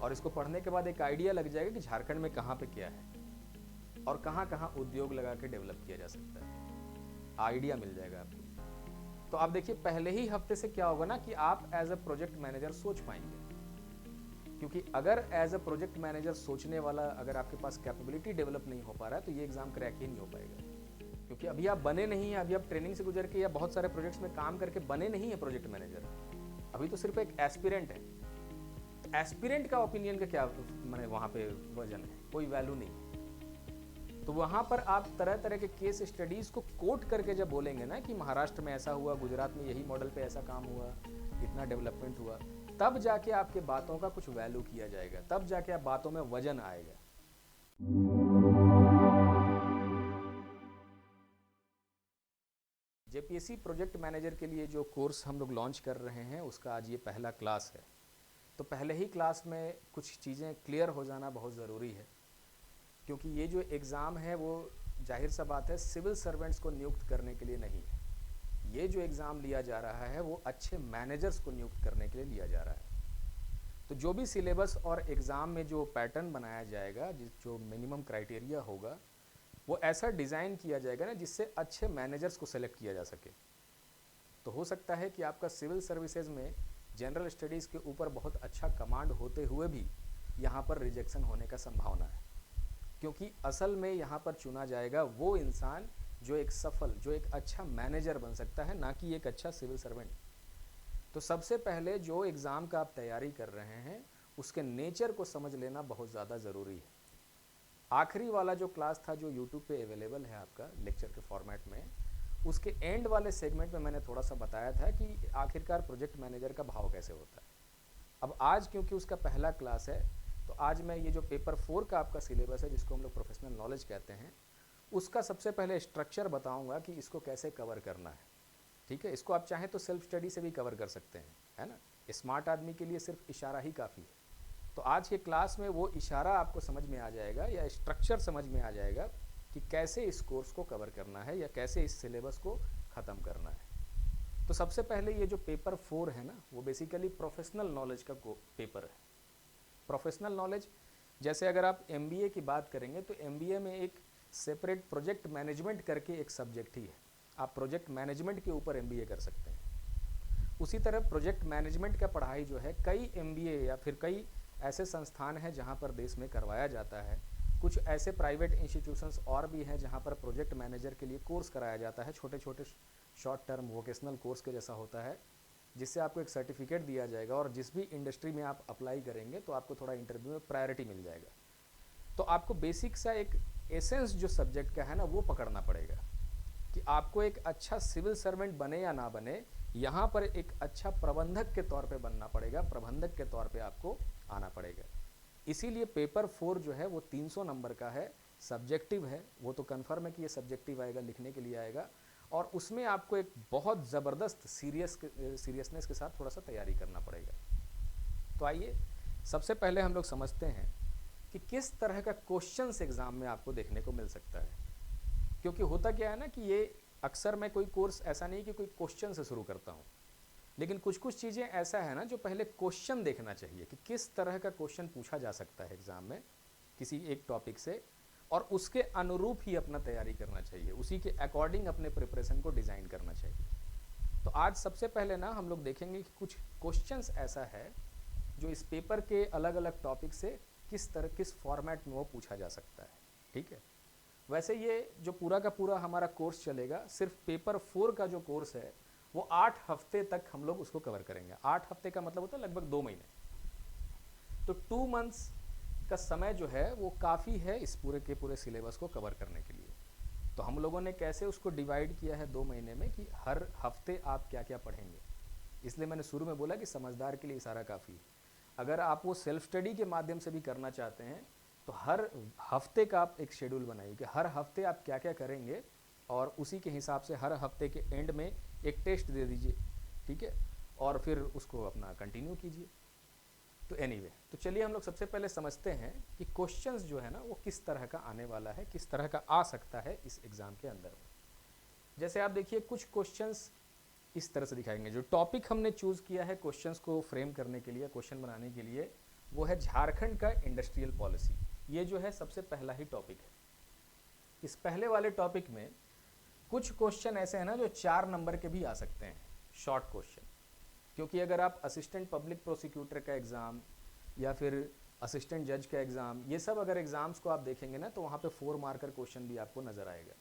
और इसको पढ़ने के बाद एक आइडिया लग जाएगा कि झारखंड में कहाँ पे क्या है और कहाँ कहाँ उद्योग लगा के डेवलप किया जा सकता है, आइडिया मिल जाएगा आपको। तो आप देखिए पहले ही हफ्ते से क्या होगा ना कि आप एज अ प्रोजेक्ट मैनेजर सोच पाएंगे, क्योंकि अगर एज अ प्रोजेक्ट मैनेजर सोचने वाला अगर आपके पास कैपेबिलिटी डेवलप नहीं हो पा रहा है तो ये एग्जाम क्रैक ही नहीं हो पाएगा, क्योंकि अभी आप बने नहीं हैं, अभी आप ट्रेनिंग से गुजर के या बहुत सारे प्रोजेक्ट्स में काम करके बने नहीं है प्रोजेक्ट मैनेजर, अभी तो सिर्फ एक एस्पिरेंट है। तो एस्पिरेंट का ओपिनियन का क्या मैंने वहाँ पे वजन है, कोई वैल्यू नहीं। तो वहाँ पर आप तरह तरह के केस स्टडीज को कोट करके जब बोलेंगे ना कि महाराष्ट्र में ऐसा हुआ, गुजरात में यही मॉडल पे ऐसा काम हुआ, इतना डेवलपमेंट हुआ, तब जाके आपके बातों का कुछ वैल्यू किया जाएगा, तब जाके आप बातों में वजन आएगा। जेपीएससी प्रोजेक्ट मैनेजर के लिए जो कोर्स हम लोग लॉन्च कर रहे हैं उसका आज ये पहला क्लास है। तो पहले ही क्लास में कुछ चीज़ें क्लियर हो जाना बहुत ज़रूरी है, क्योंकि ये जो एग्ज़ाम है वो जाहिर सा बात है सिविल सर्वेंट्स को नियुक्त करने के लिए नहीं है। ये जो एग्ज़ाम लिया जा रहा है वो अच्छे मैनेजर्स को नियुक्त करने के लिए लिया जा रहा है। तो जो भी सिलेबस और एग्ज़ाम में जो पैटर्न बनाया जाएगा, जो मिनिमम क्राइटेरिया होगा, वो ऐसा डिज़ाइन किया जाएगा ना जिससे अच्छे मैनेजर्स को सेलेक्ट किया जा सके। तो हो सकता है कि आपका सिविल सर्विसेज में जनरल स्टडीज़ के ऊपर बहुत अच्छा कमांड होते हुए भी यहाँ पर रिजेक्शन होने का संभावना है, क्योंकि असल में यहाँ पर चुना जाएगा वो इंसान जो एक सफल, जो एक अच्छा मैनेजर बन सकता है, ना कि एक अच्छा सिविल सर्वेंट। तो सबसे पहले जो एग्ज़ाम का आप तैयारी कर रहे हैं उसके नेचर को समझ लेना बहुत ज़्यादा ज़रूरी है। आखिरी वाला जो क्लास था जो यूट्यूब पे अवेलेबल है आपका लेक्चर के फॉर्मेट में, उसके एंड वाले सेगमेंट में मैंने थोड़ा सा बताया था कि आखिरकार प्रोजेक्ट मैनेजर का भाव कैसे होता है। अब आज क्योंकि उसका पहला क्लास है तो आज मैं ये जो पेपर 4 का आपका सिलेबस है जिसको हम लोग प्रोफेशनल नॉलेज कहते हैं, उसका सबसे पहले स्ट्रक्चर बताऊंगा कि इसको कैसे कवर करना है। ठीक है, इसको आप चाहें तो सेल्फ स्टडी से भी कवर कर सकते हैं, है ना। स्मार्ट आदमी के लिए सिर्फ इशारा ही काफ़ी है। तो आज के क्लास में वो इशारा आपको समझ में आ जाएगा या स्ट्रक्चर समझ में आ जाएगा कि कैसे इस कोर्स को कवर करना है या कैसे इस सिलेबस को ख़त्म करना है। तो सबसे पहले ये जो पेपर 4 है ना, वो बेसिकली प्रोफेशनल नॉलेज का पेपर है। प्रोफेशनल नॉलेज जैसे अगर आप एमबीए की बात करेंगे तो एमबीए में एक सेपरेट प्रोजेक्ट मैनेजमेंट करके एक सब्जेक्ट ही है, आप प्रोजेक्ट मैनेजमेंट के ऊपर एमबीए कर सकते हैं। उसी तरह प्रोजेक्ट मैनेजमेंट का पढ़ाई जो है कई एमबीए या फिर कई ऐसे संस्थान हैं जहां पर देश में करवाया जाता है। कुछ ऐसे प्राइवेट इंस्टीट्यूशंस और भी हैं जहां पर प्रोजेक्ट मैनेजर के लिए कोर्स कराया जाता है, छोटे छोटे शॉर्ट टर्म वोकेशनल कोर्स के जैसा होता है, जिससे आपको एक सर्टिफिकेट दिया जाएगा और जिस भी इंडस्ट्री में आप अप्लाई करेंगे तो आपको थोड़ा इंटरव्यू में प्रायोरिटी मिल जाएगा। तो आपको बेसिक सा एक एसेंस जो सब्जेक्ट का है ना वो पकड़ना पड़ेगा कि आपको एक अच्छा सिविल सर्वेंट बने या ना बने, यहाँ पर एक अच्छा प्रबंधक के तौर पे बनना पड़ेगा, प्रबंधक के तौर पे आपको आना पड़ेगा। इसीलिए पेपर 4 जो है वो 300 नंबर का है, सब्जेक्टिव है, वो तो कन्फर्म है कि ये सब्जेक्टिव आएगा, लिखने के लिए आएगा, और उसमें आपको एक बहुत ज़बरदस्त सीरियसनेस के साथ थोड़ा सा तैयारी करना पड़ेगा। तो आइए सबसे पहले हम लोग समझते हैं कि किस तरह का क्वेश्चंस एग्ज़ाम में आपको देखने को मिल सकता है। क्योंकि होता क्या है ना कि ये अक्सर मैं कोई कोर्स ऐसा नहीं कि कोई क्वेश्चन से शुरू करता हूँ, लेकिन कुछ कुछ चीज़ें ऐसा है ना जो पहले क्वेश्चन देखना चाहिए कि किस तरह का क्वेश्चन पूछा जा सकता है एग्ज़ाम में किसी एक टॉपिक से, और उसके अनुरूप ही अपना तैयारी करना चाहिए, उसी के अकॉर्डिंग अपने प्रिपरेशन को डिज़ाइन करना चाहिए। तो आज सबसे पहले ना हम लोग देखेंगे कि कुछ क्वेश्चंस ऐसा है जो इस पेपर के अलग अलग टॉपिक से किस फॉर्मेट में वो पूछा जा सकता है। ठीक है, वैसे ये जो पूरा का पूरा हमारा कोर्स चलेगा, सिर्फ पेपर 4 का जो कोर्स है वो 8 हफ्ते तक हम लोग उसको कवर करेंगे। 8 हफ्ते का मतलब होता है लगभग 2 महीने। तो 2 मंथ्स का समय जो है वो काफ़ी है इस पूरे के पूरे सिलेबस को कवर करने के लिए। तो हम लोगों ने कैसे उसको डिवाइड किया है 2 महीने में कि हर हफ्ते आप क्या क्या पढ़ेंगे। इसलिए मैंने शुरू में बोला कि समझदार के लिए इशारा काफ़ी है। अगर आप वो सेल्फ स्टडी के माध्यम से भी करना चाहते हैं तो हर हफ्ते का आप एक शेड्यूल बनाइए कि हर हफ्ते आप क्या क्या करेंगे, और उसी के हिसाब से हर हफ्ते के एंड में एक टेस्ट दे दीजिए। ठीक है, और फिर उसको अपना कंटिन्यू कीजिए। तो एनीवे, तो चलिए हम लोग सबसे पहले समझते हैं कि क्वेश्चंस जो है ना वो किस तरह का आने वाला है, किस तरह का आ सकता है इस एग्ज़ाम के अंदर में। जैसे आप देखिए कुछ क्वेश्चंस इस तरह से दिखाएंगे। जो टॉपिक हमने चूज़ किया है क्वेश्चंस को फ्रेम करने के लिए, क्वेश्चन बनाने के लिए, वो है झारखंड का इंडस्ट्रियल पॉलिसी। ये जो है सबसे पहला ही टॉपिक है। इस पहले वाले टॉपिक में कुछ क्वेश्चन ऐसे हैं ना जो 4 नंबर के भी आ सकते हैं, शॉर्ट क्वेश्चन। क्योंकि अगर आप असिस्टेंट पब्लिक प्रोसिक्यूटर का एग्ज़ाम या फिर असिस्टेंट जज का एग्ज़ाम, ये सब अगर एग्ज़ाम्स को आप देखेंगे ना तो वहाँ पे 4 मार्कर क्वेश्चन भी आपको नज़र आएगा।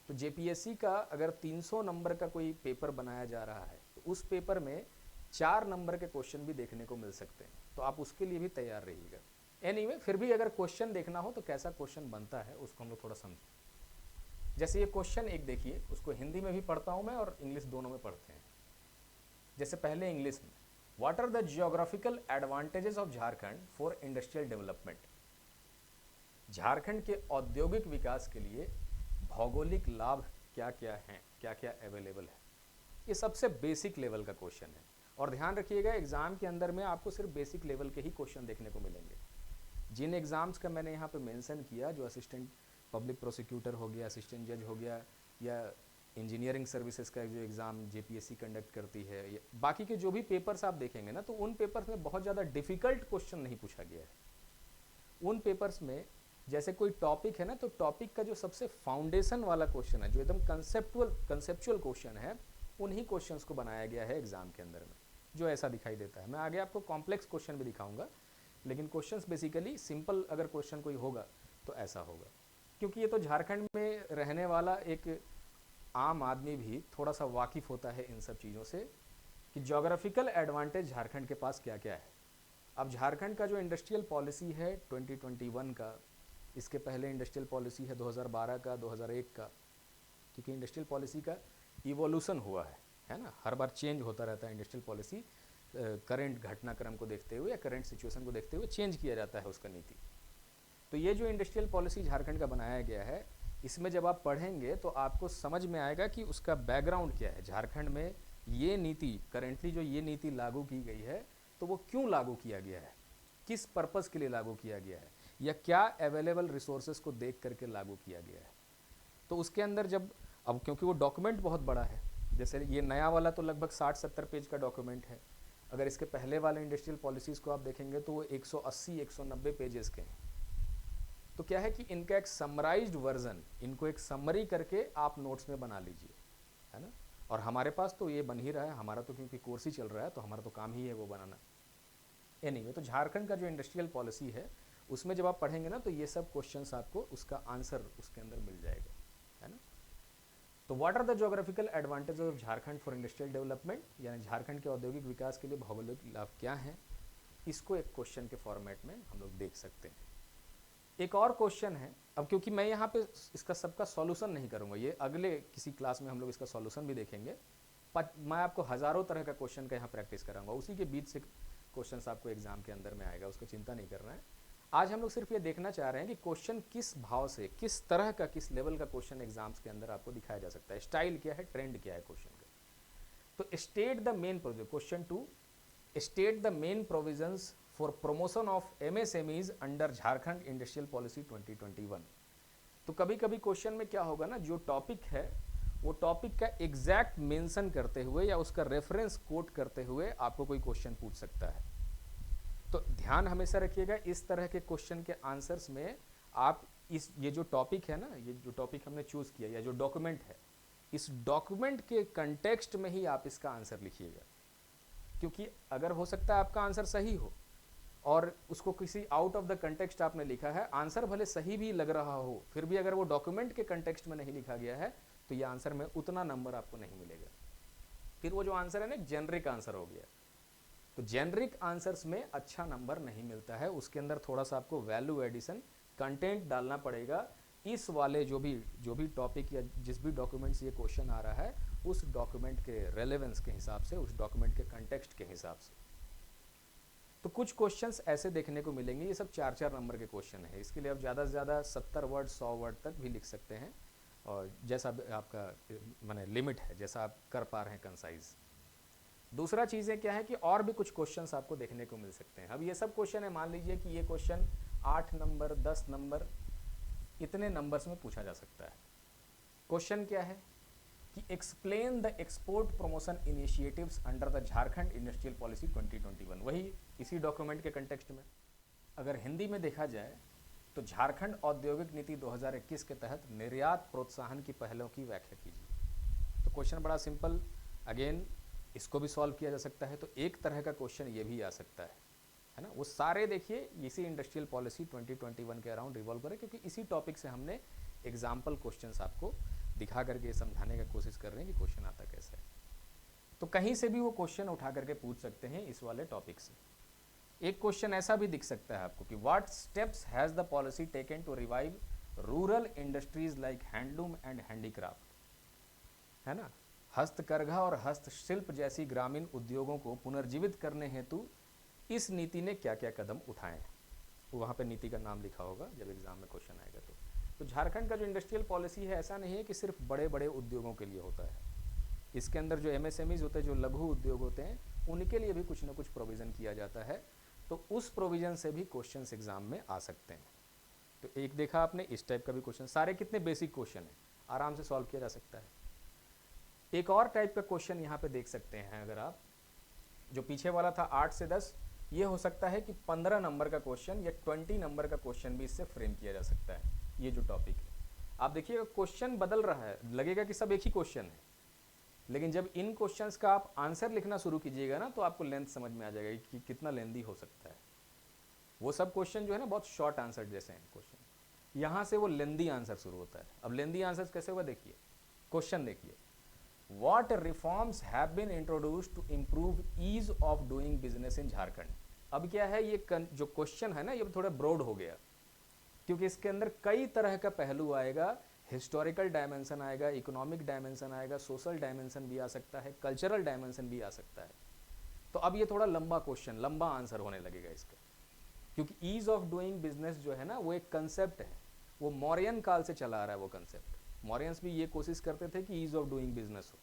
तो जेपीएससी का अगर 300 नंबर का कोई पेपर बनाया जा रहा है तो उस पेपर में 4 नंबर के क्वेश्चन भी देखने को मिल सकते हैं, तो आप उसके लिए भी तैयार रहिएगा। एनीवे, फिर भी अगर क्वेश्चन देखना हो तो कैसा क्वेश्चन बनता है उसको हम लोग थोड़ा समझें। जैसे ये क्वेश्चन एक देखिए, उसको हिंदी में भी पढ़ता हूँ मैं और इंग्लिश दोनों में पढ़ते हैं। जैसे पहले इंग्लिश में, what are the geographical advantages of Jharkhand for industrial development. Jharkhand के औद्योगिक विकास के लिए भौगोलिक लाभ क्या क्या हैं, क्या क्या अवेलेबल है। ये सबसे बेसिक लेवल का क्वेश्चन है और ध्यान रखिएगा एग्जाम के अंदर में आपको सिर्फ बेसिक लेवल के ही क्वेश्चन देखने को मिलेंगे। जिन एग्जाम्स का मैंने यहाँ पे मेंशन किया, जो असिस्टेंट पब्लिक प्रोसिक्यूटर हो गया, असिस्टेंट जज हो गया, या इंजीनियरिंग सर्विसेज का जो एग्ज़ाम जेपीएससी कंडक्ट करती है, बाकी के जो भी पेपर्स आप देखेंगे ना तो उन पेपर्स में बहुत ज़्यादा डिफ़िकल्ट क्वेश्चन नहीं पूछा गया है। उन पेपर्स में जैसे कोई टॉपिक है ना तो टॉपिक का जो सबसे फाउंडेशन वाला क्वेश्चन है, जो एकदम कंसेप्चुअल क्वेश्चन है, उन्हीं क्वेश्चंस को बनाया गया है एग्जाम के अंदर में, जो ऐसा दिखाई देता है। मैं आगे आपको कॉम्प्लेक्स क्वेश्चन भी दिखाऊंगा, लेकिन क्वेश्चंस बेसिकली सिंपल अगर क्वेश्चन कोई होगा तो ऐसा होगा। क्योंकि ये तो झारखंड में रहने वाला एक आम आदमी भी थोड़ा सा वाकिफ होता है इन सब चीज़ों से कि ज्योग्राफिकल एडवांटेज झारखंड के पास क्या क्या है। अब झारखंड का जो इंडस्ट्रियल पॉलिसी है 2021 का, इसके पहले इंडस्ट्रियल पॉलिसी है 2012 का, 2001 का, क्योंकि इंडस्ट्रियल पॉलिसी का इवोल्यूशन हुआ है ना, हर बार चेंज होता रहता है इंडस्ट्रियल पॉलिसी, करंट घटनाक्रम को देखते हुए या करंट सिचुएशन को देखते हुए चेंज किया जाता है उसका नीति। तो ये जो इंडस्ट्रियल पॉलिसी झारखंड का बनाया गया है, इसमें जब आप पढ़ेंगे तो आपको समझ में आएगा कि उसका बैकग्राउंड क्या है। झारखंड में ये नीति, करेंटली जो ये नीति लागू की गई है, तो वो क्यों लागू किया गया है, किस पर्पस के लिए लागू किया गया है, या क्या अवेलेबल रिसोर्सेज को देख करके लागू किया गया है। तो उसके अंदर जब, अब क्योंकि वो डॉक्यूमेंट बहुत बड़ा है, जैसे ये नया वाला तो लगभग 60-70 पेज का डॉक्यूमेंट है, अगर इसके पहले वाले इंडस्ट्रियल पॉलिसीज़ को आप देखेंगे तो वो 180-190 पेजेस के हैं। तो क्या है कि इनका एक समराइज्ड वर्जन, इनको एक समरी करके आप नोट्स में बना लीजिए, है ना। और हमारे पास तो ये बन ही रहा है, हमारा तो क्योंकि कोर्स ही चल रहा है तो हमारा तो काम ही है वो बनाना। एनीवे, तो झारखंड का जो इंडस्ट्रियल पॉलिसी है उसमें जब आप पढ़ेंगे ना तो ये सब क्वेश्चंस आपको उसका आंसर उसके अंदर मिल जाएगा, है ना। तो what are the geographical advantage of Jharkhand for industrial development, यानी झारखंड के औद्योगिक विकास के लिए भौगोलिक लाभ क्या है, इसको एक क्वेश्चन के फॉर्मेट में हम लोग देख सकते हैं। एक और क्वेश्चन है, अब क्योंकि मैं यहाँ पे इसका सबका सॉल्यूशन नहीं करूँगा, ये अगले किसी क्लास में हम लोग इसका सॉल्यूशन भी देखेंगे, मैं आपको हज़ारों तरह का क्वेश्चन का यहाँ प्रैक्टिस कराऊंगा, उसी के बीच से क्वेश्चंस आपको एग्जाम के अंदर में आएगा, उसको चिंता नहीं करना है। आज हम लोग सिर्फ ये देखना चाह रहे हैं कि क्वेश्चन किस भाव से, किस तरह का, किस लेवल का क्वेश्चन एग्जाम्स के अंदर आपको दिखाया जा सकता है, स्टाइल क्या है, ट्रेंड क्या है क्वेश्चन का। तो state the main provision, question 2, state the main provisions for promotion of MSMEs under Jharkhand industrial policy 2021। तो कभी कभी क्वेश्चन में क्या होगा ना, जो टॉपिक है वो टॉपिक का एग्जैक्ट मेंशन करते हुए या उसका रेफरेंस कोट करते हुए आपको कोई क्वेश्चन पूछ सकता है। तो ध्यान हमेशा रखिएगा, इस तरह के क्वेश्चन के आंसर्स में आप ये जो टॉपिक है ना, ये जो टॉपिक हमने चूज किया या जो डॉक्यूमेंट है, इस डॉक्यूमेंट के कंटेक्स्ट में ही आप इसका आंसर लिखिएगा। क्योंकि अगर हो सकता है आपका आंसर सही हो और उसको किसी आउट ऑफ द कंटेक्स्ट आपने लिखा है, आंसर भले सही भी लग रहा हो, फिर भी अगर वो डॉक्यूमेंट के कंटेक्स्ट में नहीं लिखा गया है तो ये आंसर में उतना नंबर आपको नहीं मिलेगा। फिर वो जो आंसर है ना, जेनरिक आंसर हो गया। तो जेनरिक आंसर्स में अच्छा नंबर नहीं मिलता है, उसके अंदर थोड़ा सा आपको वैल्यू एडिशन, कंटेंट डालना पड़ेगा। इस वाले जो भी टॉपिक या जिस भी डॉक्यूमेंट से ये क्वेश्चन आ रहा है, उस डॉक्यूमेंट के रेलेवेंस के हिसाब से, उस डॉक्यूमेंट के कंटेक्स्ट के हिसाब से। तो कुछ क्वेश्चंस ऐसे देखने को मिलेंगे, ये सब 4-4 नंबर के क्वेश्चन है, इसके लिए आप ज़्यादा से ज़्यादा 70 वर्ड 100 वर्ड तक भी लिख सकते हैं, और जैसा आपका माने लिमिट है, जैसा आप कर पा रहे हैं कंसाइज। दूसरा चीज़ें क्या है कि और भी कुछ क्वेश्चंस आपको देखने को मिल सकते हैं। अब ये सब क्वेश्चन है, मान लीजिए कि ये क्वेश्चन 8 नंबर 10 नंबर इतने नंबर्स में पूछा जा सकता है। क्वेश्चन क्या है कि explain the export promotion initiatives under the Jharkhand industrial policy 2021। वही इसी डॉक्यूमेंट के कंटेक्स्ट में अगर हिंदी में देखा जाए तो झारखंड औद्योगिक नीति 2021 के तहत निर्यात प्रोत्साहन की पहलों की व्याख्या कीजिए। तो क्वेश्चन बड़ा सिंपल, अगेन इसको भी सॉल्व किया जा सकता है। तो एक तरह का क्वेश्चन ये भी आ सकता है ना। वो सारे देखिए इसी इंडस्ट्रियल पॉलिसी 2021 के अराउंड रिवॉल्व करे, क्योंकि इसी टॉपिक से हमने एग्जाम्पल क्वेश्चंस आपको दिखा करके समझाने का कोशिश कर रहे हैं कि क्वेश्चन आता कैसे है। तो कहीं से भी वो क्वेश्चन उठा करके पूछ सकते हैं इस वाले टॉपिक से। एक क्वेश्चन ऐसा भी दिख सकता है आपको कि what steps has the policy taken to revive rural industries like handloom and handicraft, है ना। हस्तकरघा और हस्तशिल्प जैसी ग्रामीण उद्योगों को पुनर्जीवित करने हेतु इस नीति ने क्या क्या कदम उठाए हैं। वहाँ पे नीति का नाम लिखा होगा जब एग्जाम में क्वेश्चन आएगा। तो झारखंड का जो इंडस्ट्रियल पॉलिसी है ऐसा नहीं है कि सिर्फ बड़े बड़े उद्योगों के लिए होता है। इसके अंदर जो एमएसएमईज होते हैं, जो लघु उद्योग होते हैं, उनके लिए भी कुछ ना कुछ प्रोविज़न किया जाता है। तो उस प्रोविज़न से भी क्वेश्चंस एग्जाम में आ सकते हैं। तो एक देखा आपने इस टाइप का भी क्वेश्चन, सारे कितने बेसिक क्वेश्चन हैं, आराम से सॉल्व किया जा सकता है। एक और टाइप का क्वेश्चन यहाँ पे देख सकते हैं, अगर आप जो पीछे वाला था 8 से 10, ये हो सकता है कि 15 नंबर का क्वेश्चन या 20 नंबर का क्वेश्चन भी इससे फ्रेम किया जा सकता है। ये जो टॉपिक है आप देखिएगा क्वेश्चन बदल रहा है, लगेगा कि सब एक ही क्वेश्चन है, लेकिन जब इन क्वेश्चंस का आप आंसर लिखना शुरू कीजिएगा ना तो आपको लेंथ समझ में आ जाएगा कि कितना लेंदी हो सकता है। वो सब क्वेश्चन जो है ना बहुत शॉर्ट आंसर जैसे हैं क्वेश्चन, यहाँ से वो लेंदी आंसर शुरू होता है। अब लेंदी आंसर कैसे हुआ देखिए, क्वेश्चन देखिए, what reforms have been introduced to improve ease of doing business in Jharkhand. अब क्या है, ये जो क्वेश्चन है ना ये थोड़ा ब्रॉड हो गया, क्योंकि इसके अंदर कई तरह का पहलू आएगा। हिस्टोरिकल डायमेंशन आएगा, इकोनॉमिक डायमेंशन आएगा, सोशल डायमेंशन भी आ सकता है, कल्चरल डायमेंशन भी आ सकता है। तो अब ये थोड़ा लंबा क्वेश्चन, लंबा आंसर होने लगेगा इसका, क्योंकि ईज ऑफ डूइंग बिजनेस जो है ना वो एक कंसेप्ट है, वो मौर्यन काल से चला आ रहा है वो कंसेप्ट। मौर्यंस भी ये कोशिश करते थे कि ईज ऑफ डूइंग बिजनेस हो,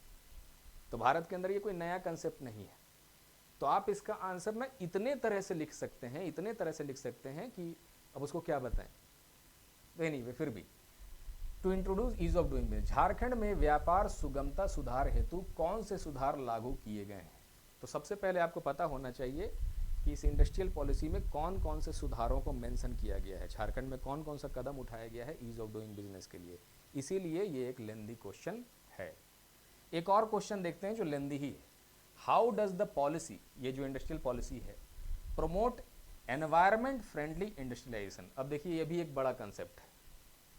तो भारत के अंदर ये कोई नया कंसेप्ट नहीं है। तो आप इसका आंसर ना इतने तरह से लिख सकते हैं, इतने तरह से लिख सकते हैं कि अब उसको क्या बताएं। एनीवे फिर भी to introduce ease of doing business, Jharkhand में व्यापार सुगमता सुधार हेतु कौन से सुधार लागू किए गए हैं। तो सबसे पहले आपको पता होना चाहिए कि इस इंडस्ट्रियल पॉलिसी में कौन कौन से सुधारों को मेंशन किया गया है, झारखंड में कौन कौन सा कदम उठाया गया है ईज ऑफ डूइंग बिजनेस के लिए। इसीलिए ये एक लेंदी क्वेश्चन है। एक और क्वेश्चन देखते हैं जो लेंदी ही है, हाउ डज द पॉलिसी, ये जो इंडस्ट्रियल पॉलिसी है, प्रमोट एनवायरमेंट फ्रेंडली इंडस्ट्रियलाइजेशन। अब देखिए ये भी एक बड़ा कंसेप्ट है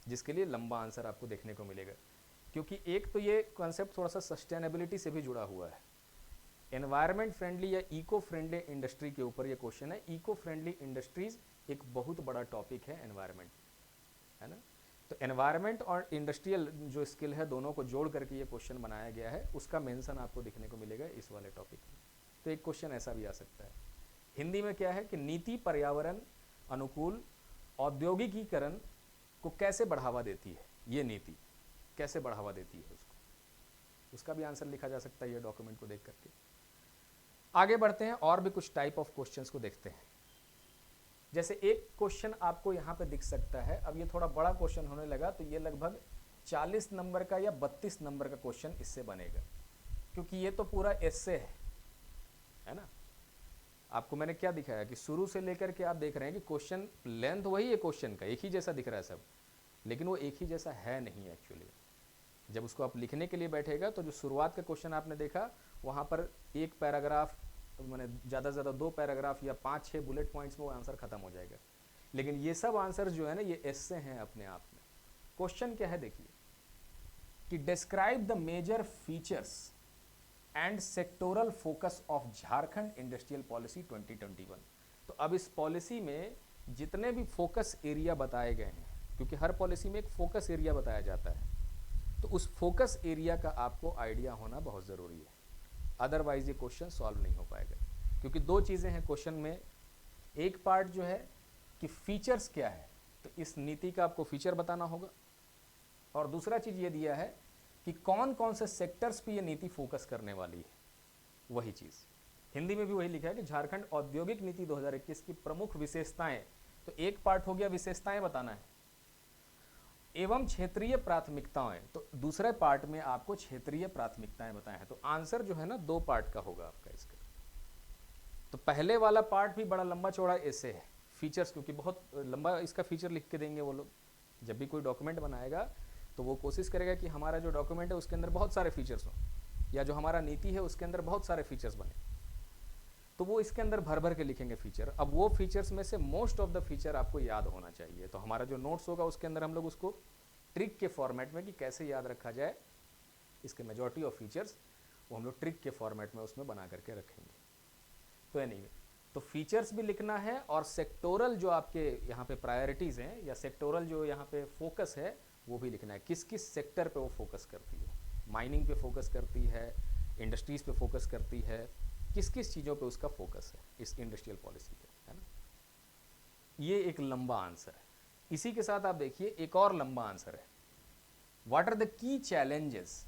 जिसके लिए लंबा आंसर आपको देखने को मिलेगा, क्योंकि एक तो ये कॉन्सेप्ट थोड़ा सा सस्टेनेबिलिटी से भी जुड़ा हुआ है। एनवायरमेंट फ्रेंडली या इको फ्रेंडली इंडस्ट्री के ऊपर ये क्वेश्चन है। इको फ्रेंडली इंडस्ट्रीज एक बहुत बड़ा टॉपिक है एनवायरमेंट, है ना। तो एनवायरमेंट और इंडस्ट्रियल जो स्किल है दोनों को जोड़ करके ये क्वेश्चन बनाया गया है, उसका मेंशन आपको देखने को मिलेगा इस वाले टॉपिक में। तो एक क्वेश्चन ऐसा भी आ सकता है। हिंदी में क्या है कि नीति पर्यावरण अनुकूल औद्योगिकीकरण को कैसे बढ़ावा देती है, ये नीति कैसे बढ़ावा देती है उसको, उसका भी आंसर लिखा जा सकता है ये डॉक्यूमेंट को देख करके। आगे बढ़ते हैं और भी कुछ टाइप ऑफ क्वेश्चंस को देखते हैं। जैसे एक क्वेश्चन आपको यहाँ पे दिख सकता है, अब ये थोड़ा बड़ा क्वेश्चन होने लगा, तो ये लगभग 40 नंबर का या 32 नंबर का क्वेश्चन इससे बनेगा, क्योंकि ये तो पूरा एस्से है ना। आपको मैंने क्या दिखाया कि शुरू से लेकर के आप देख रहे हैं कि क्वेश्चन लेंथ वही है, क्वेश्चन का एक ही जैसा दिख रहा है सब, लेकिन वो एक ही जैसा है नहीं एक्चुअली। जब उसको आप लिखने के लिए बैठेगा तो जो शुरुआत का क्वेश्चन आपने देखा वहाँ पर एक पैराग्राफ, मैंने ज़्यादा से ज़्यादा 2 पैराग्राफ या 5-6 बुलेट पॉइंट्स में वो आंसर खत्म हो जाएगा। लेकिन ये सब आंसर जो है ना ये एस्से हैं अपने आप में। क्वेश्चन क्या है देखिए कि describe the major features and sectoral focus of Jharkhand industrial policy 2021। तो अब इस पॉलिसी में जितने भी फोकस एरिया बताए गए हैं, क्योंकि हर पॉलिसी में एक फोकस एरिया बताया जाता है, तो उस फोकस एरिया का आपको आइडिया होना बहुत ज़रूरी है, अदरवाइज ये क्वेश्चन सॉल्व नहीं हो पाएगा। क्योंकि 2 चीज़ें हैं क्वेश्चन में, एक पार्ट जो है कि फीचर्स क्या है, तो इस नीति का आपको फीचर बताना होगा, और दूसरा चीज़ ये दिया है कि कौन कौन से सेक्टर्स पे ये नीति फोकस करने वाली है, वही चीज़ हिंदी में भी वही लिखा है कि झारखंड औद्योगिक नीति 2021 की प्रमुख विशेषताएं। तो एक पार्ट हो गया विशेषताएं बताना है, एवं क्षेत्रीय प्राथमिकताएं, तो दूसरे पार्ट में आपको क्षेत्रीय प्राथमिकताएं बताए हैं। तो आंसर जो है ना 2 पार्ट का होगा आपका इसका। तो पहले वाला पार्ट भी बड़ा लंबा चौड़ा ऐसे है, फीचर्स, क्योंकि बहुत लंबा इसका फीचर लिख के देंगे वो लोग। जब भी कोई डॉक्यूमेंट बनाएगा तो वो कोशिश करेगा कि हमारा जो डॉक्यूमेंट है उसके अंदर बहुत सारे फीचर्स हों, या जो हमारा नीति है उसके अंदर बहुत सारे फीचर्स बने, तो वो इसके अंदर भर भर के लिखेंगे फीचर। अब वो फीचर्स में से मोस्ट ऑफ द फीचर आपको याद होना चाहिए। तो हमारा जो नोट्स होगा उसके अंदर हम लोग उसको ट्रिक के फॉर्मेट में कि कैसे याद रखा जाए इसके मेजॉरिटी ऑफ फीचर्स, वो हम लोग ट्रिक के फॉर्मेट में उसमें बना करके रखेंगे। तो एनीवे, तो फीचर्स भी लिखना है और सेक्टोरल जो आपके यहाँ पे प्रायोरिटीज़ हैं या सेक्टोरल जो यहाँ पे फोकस है वो भी लिखना है। किस किस सेक्टर पे वो फोकस करती है, माइनिंग पे फोकस करती है, इंडस्ट्रीज़ पे फोकस करती है, किस किस चीज़ों पे उसका फोकस है इस इंडस्ट्रियल पॉलिसी पे, है ना। ये एक लंबा आंसर है। इसी के साथ आप देखिए एक और लंबा आंसर है, what are the key challenges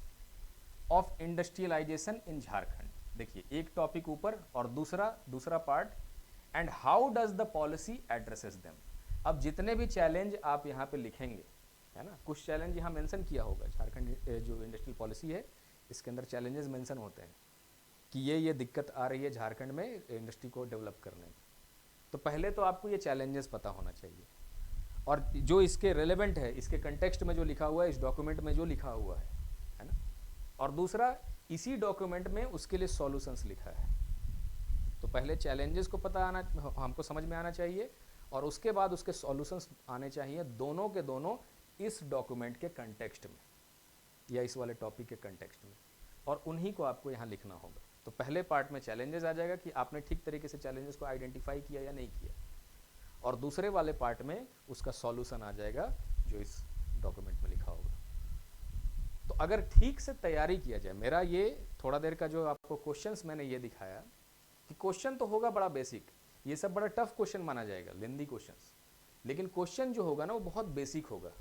of industrialisation in Jharkhand. देखिए एक टॉपिक ऊपर और दूसरा part, and how does the policy addresses them. अब जितने भी चैलेंज आप यहाँ पे लिखेंगे, है ना, कुछ चैलेंज यहाँ मेंशन किया होगा। झारखंड जो इंडस्ट्रियल पॉलिसी है इसके अंदर चैलेंजेस मेंशन होते हैं कि ये दिक्कत आ रही है झारखंड में इंडस्ट्री को डेवलप करने में। तो पहले तो आपको ये चैलेंजेस पता होना चाहिए, और जो इसके रेलेवेंट है, इसके कंटेक्स्ट में जो लिखा हुआ है, इस डॉक्यूमेंट में जो लिखा हुआ है ना। और दूसरा, इसी डॉक्यूमेंट में उसके लिए सॉल्यूशंस लिखा है। तो पहले चैलेंजेस को पता आना, हमको समझ में आना चाहिए, और उसके बाद उसके सॉल्यूशंस आने चाहिए, दोनों के दोनों इस डॉक्यूमेंट के कंटेक्स्ट में या इस वाले टॉपिक के कंटेक्स्ट में, और उन्हीं को आपको यहाँ लिखना होगा। तो पहले पार्ट में चैलेंजेस आ जाएगा कि आपने ठीक तरीके से चैलेंजेस को आइडेंटिफाई किया या नहीं किया, और दूसरे वाले पार्ट में उसका सॉल्यूशन आ जाएगा जो इस डॉक्यूमेंट में लिखा होगा। तो अगर ठीक से तैयारी किया जाए, मेरा ये थोड़ा देर का जो आपको क्वेश्चंस मैंने ये दिखाया कि क्वेश्चन तो होगा बड़ा बेसिक, ये सब बड़ा टफ क्वेश्चन माना जाएगा, लेंदी क्वेश्चंस, लेकिन क्वेश्चन जो होगा ना वो बहुत बेसिक होगा।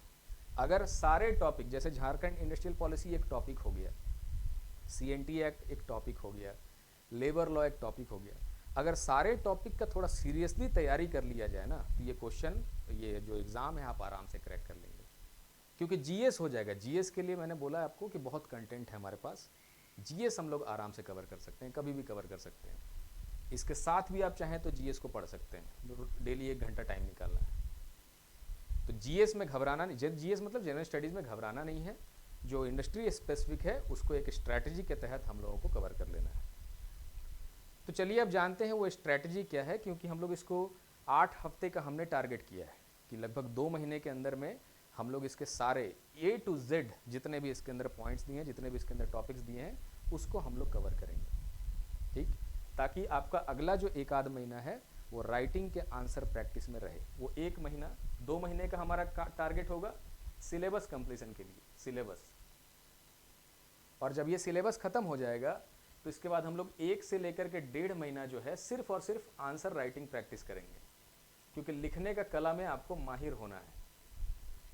अगर सारे टॉपिक, जैसे झारखंड इंडस्ट्रियल पॉलिसी एक टॉपिक हो गया, CNT एक्ट एक टॉपिक हो गया, लेबर लॉ एक टॉपिक हो गया, अगर सारे टॉपिक का थोड़ा सीरियसली तैयारी कर लिया जाए ना, तो ये क्वेश्चन, ये जो एग्ज़ाम है आप आराम से क्रैक कर लेंगे, क्योंकि GS हो जाएगा। GS के लिए मैंने बोला आपको कि बहुत कंटेंट है हमारे पास, GS हम लोग आराम से कवर कर सकते हैं, कभी भी कवर कर सकते हैं। इसके साथ भी आप चाहें तो GS को पढ़ सकते हैं, डेली 1 घंटा टाइम निकालना है। तो GS में घबराना नहीं, GS मतलब जनरल स्टडीज़ में घबराना नहीं है, जो इंडस्ट्री स्पेसिफिक है उसको एक स्ट्रैटेजी के तहत हम लोगों को कवर कर लेना है। तो चलिए अब जानते हैं वो स्ट्रैटेजी क्या है, क्योंकि हम लोग इसको 8 हफ्ते का हमने टारगेट किया है कि लगभग 2 महीने के अंदर में हम लोग इसके सारे A to Z जितने भी इसके अंदर पॉइंट्स दिए हैं, जितने भी इसके अंदर टॉपिक्स दिए हैं, उसको हम लोग कवर करेंगे, ठीक, ताकि आपका अगला जो 1 आध महीना है वो राइटिंग के आंसर प्रैक्टिस में रहे। वो 1 महीना 2 महीने का हमारा टारगेट होगा सिलेबस कंप्लीशन के लिए, सिलेबस। और जब ये सिलेबस खत्म हो जाएगा तो इसके बाद हम लोग 1 से लेकर के 1.5 महीना जो है सिर्फ और सिर्फ आंसर राइटिंग प्रैक्टिस करेंगे, क्योंकि लिखने का कला में आपको माहिर होना है,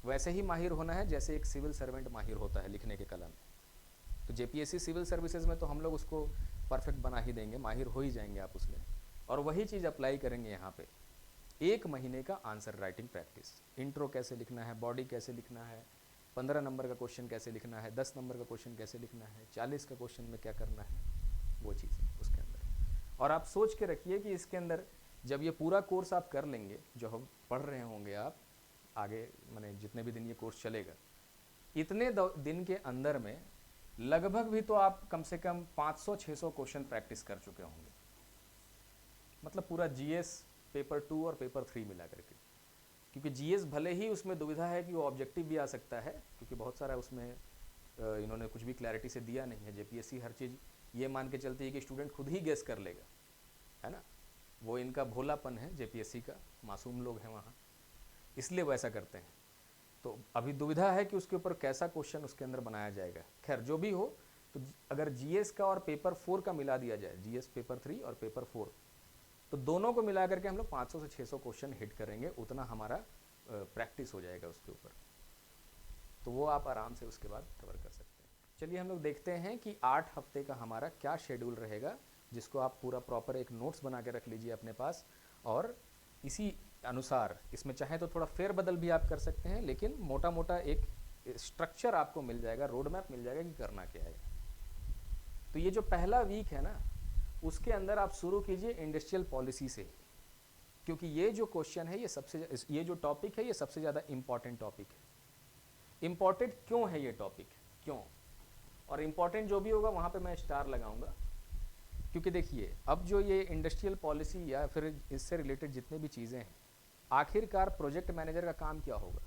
वैसे ही माहिर होना है जैसे एक सिविल सर्वेंट माहिर होता है लिखने के कला में। तो JPSC सिविल सर्विसेज में तो हम लोग उसको परफेक्ट बना ही देंगे, माहिर हो ही जाएंगे आप उसमें, और वही चीज़ अप्लाई करेंगे यहाँ पे। 1 महीने का आंसर राइटिंग प्रैक्टिस, इंट्रो कैसे लिखना है, बॉडी कैसे लिखना है, 15 नंबर का क्वेश्चन कैसे लिखना है, 10 नंबर का क्वेश्चन कैसे लिखना है, 40 का क्वेश्चन में क्या करना है, वो चीज़ें उसके अंदर। और आप सोच के रखिए कि इसके अंदर जब ये पूरा कोर्स आप कर लेंगे, जो हम पढ़ रहे होंगे आप आगे, माने जितने भी दिन ये कोर्स चलेगा, इतने दिन के अंदर में लगभग भी तो आप कम से कम 500-600 क्वेश्चन प्रैक्टिस कर चुके होंगे, मतलब पूरा GS पेपर 2 और पेपर 3 मिला करके। क्योंकि GS भले ही उसमें दुविधा है कि वो ऑब्जेक्टिव भी आ सकता है, क्योंकि बहुत सारा उसमें इन्होंने कुछ भी क्लैरिटी से दिया नहीं है। JPSC हर चीज़ ये मान के चलती है कि स्टूडेंट खुद ही गेस कर लेगा, है ना, वो इनका भोलापन है JPSC का, मासूम लोग हैं वहाँ, इसलिए वो ऐसा करते हैं। तो अभी दुविधा है कि उसके ऊपर कैसा क्वेश्चन उसके अंदर बनाया जाएगा। खैर जो भी हो, तो अगर GS का और पेपर 4 का मिला दिया जाए, GS पेपर 3 और पेपर 4, तो दोनों को मिला करके हम लोग 500 से 600 क्वेश्चन हिट करेंगे, उतना हमारा प्रैक्टिस हो जाएगा उसके ऊपर, तो वो आप आराम से उसके बाद कवर कर सकते हैं। चलिए हम लोग देखते हैं कि 8 हफ्ते का हमारा क्या शेड्यूल रहेगा, जिसको आप पूरा प्रॉपर एक नोट्स बना के रख लीजिए अपने पास, और इसी अनुसार इसमें चाहे तो थोड़ा फेरबदल भी आप कर सकते हैं, लेकिन मोटा मोटा एक स्ट्रक्चर आपको मिल जाएगा, रोड मैप मिल जाएगा कि करना क्या है। तो ये जो पहला वीक है ना, उसके अंदर आप शुरू कीजिए इंडस्ट्रियल पॉलिसी से, क्योंकि ये जो क्वेश्चन है ये जो टॉपिक है ये सबसे ज़्यादा इंपॉर्टेंट टॉपिक है। इंपॉर्टेंट क्यों है ये टॉपिक, क्यों, और इंपॉर्टेंट जो भी होगा वहाँ पे मैं स्टार लगाऊंगा, क्योंकि देखिए अब जो ये इंडस्ट्रियल पॉलिसी या फिर इससे रिलेटेड जितने भी चीज़ें हैं, आखिरकार प्रोजेक्ट मैनेजर का काम क्या होगा,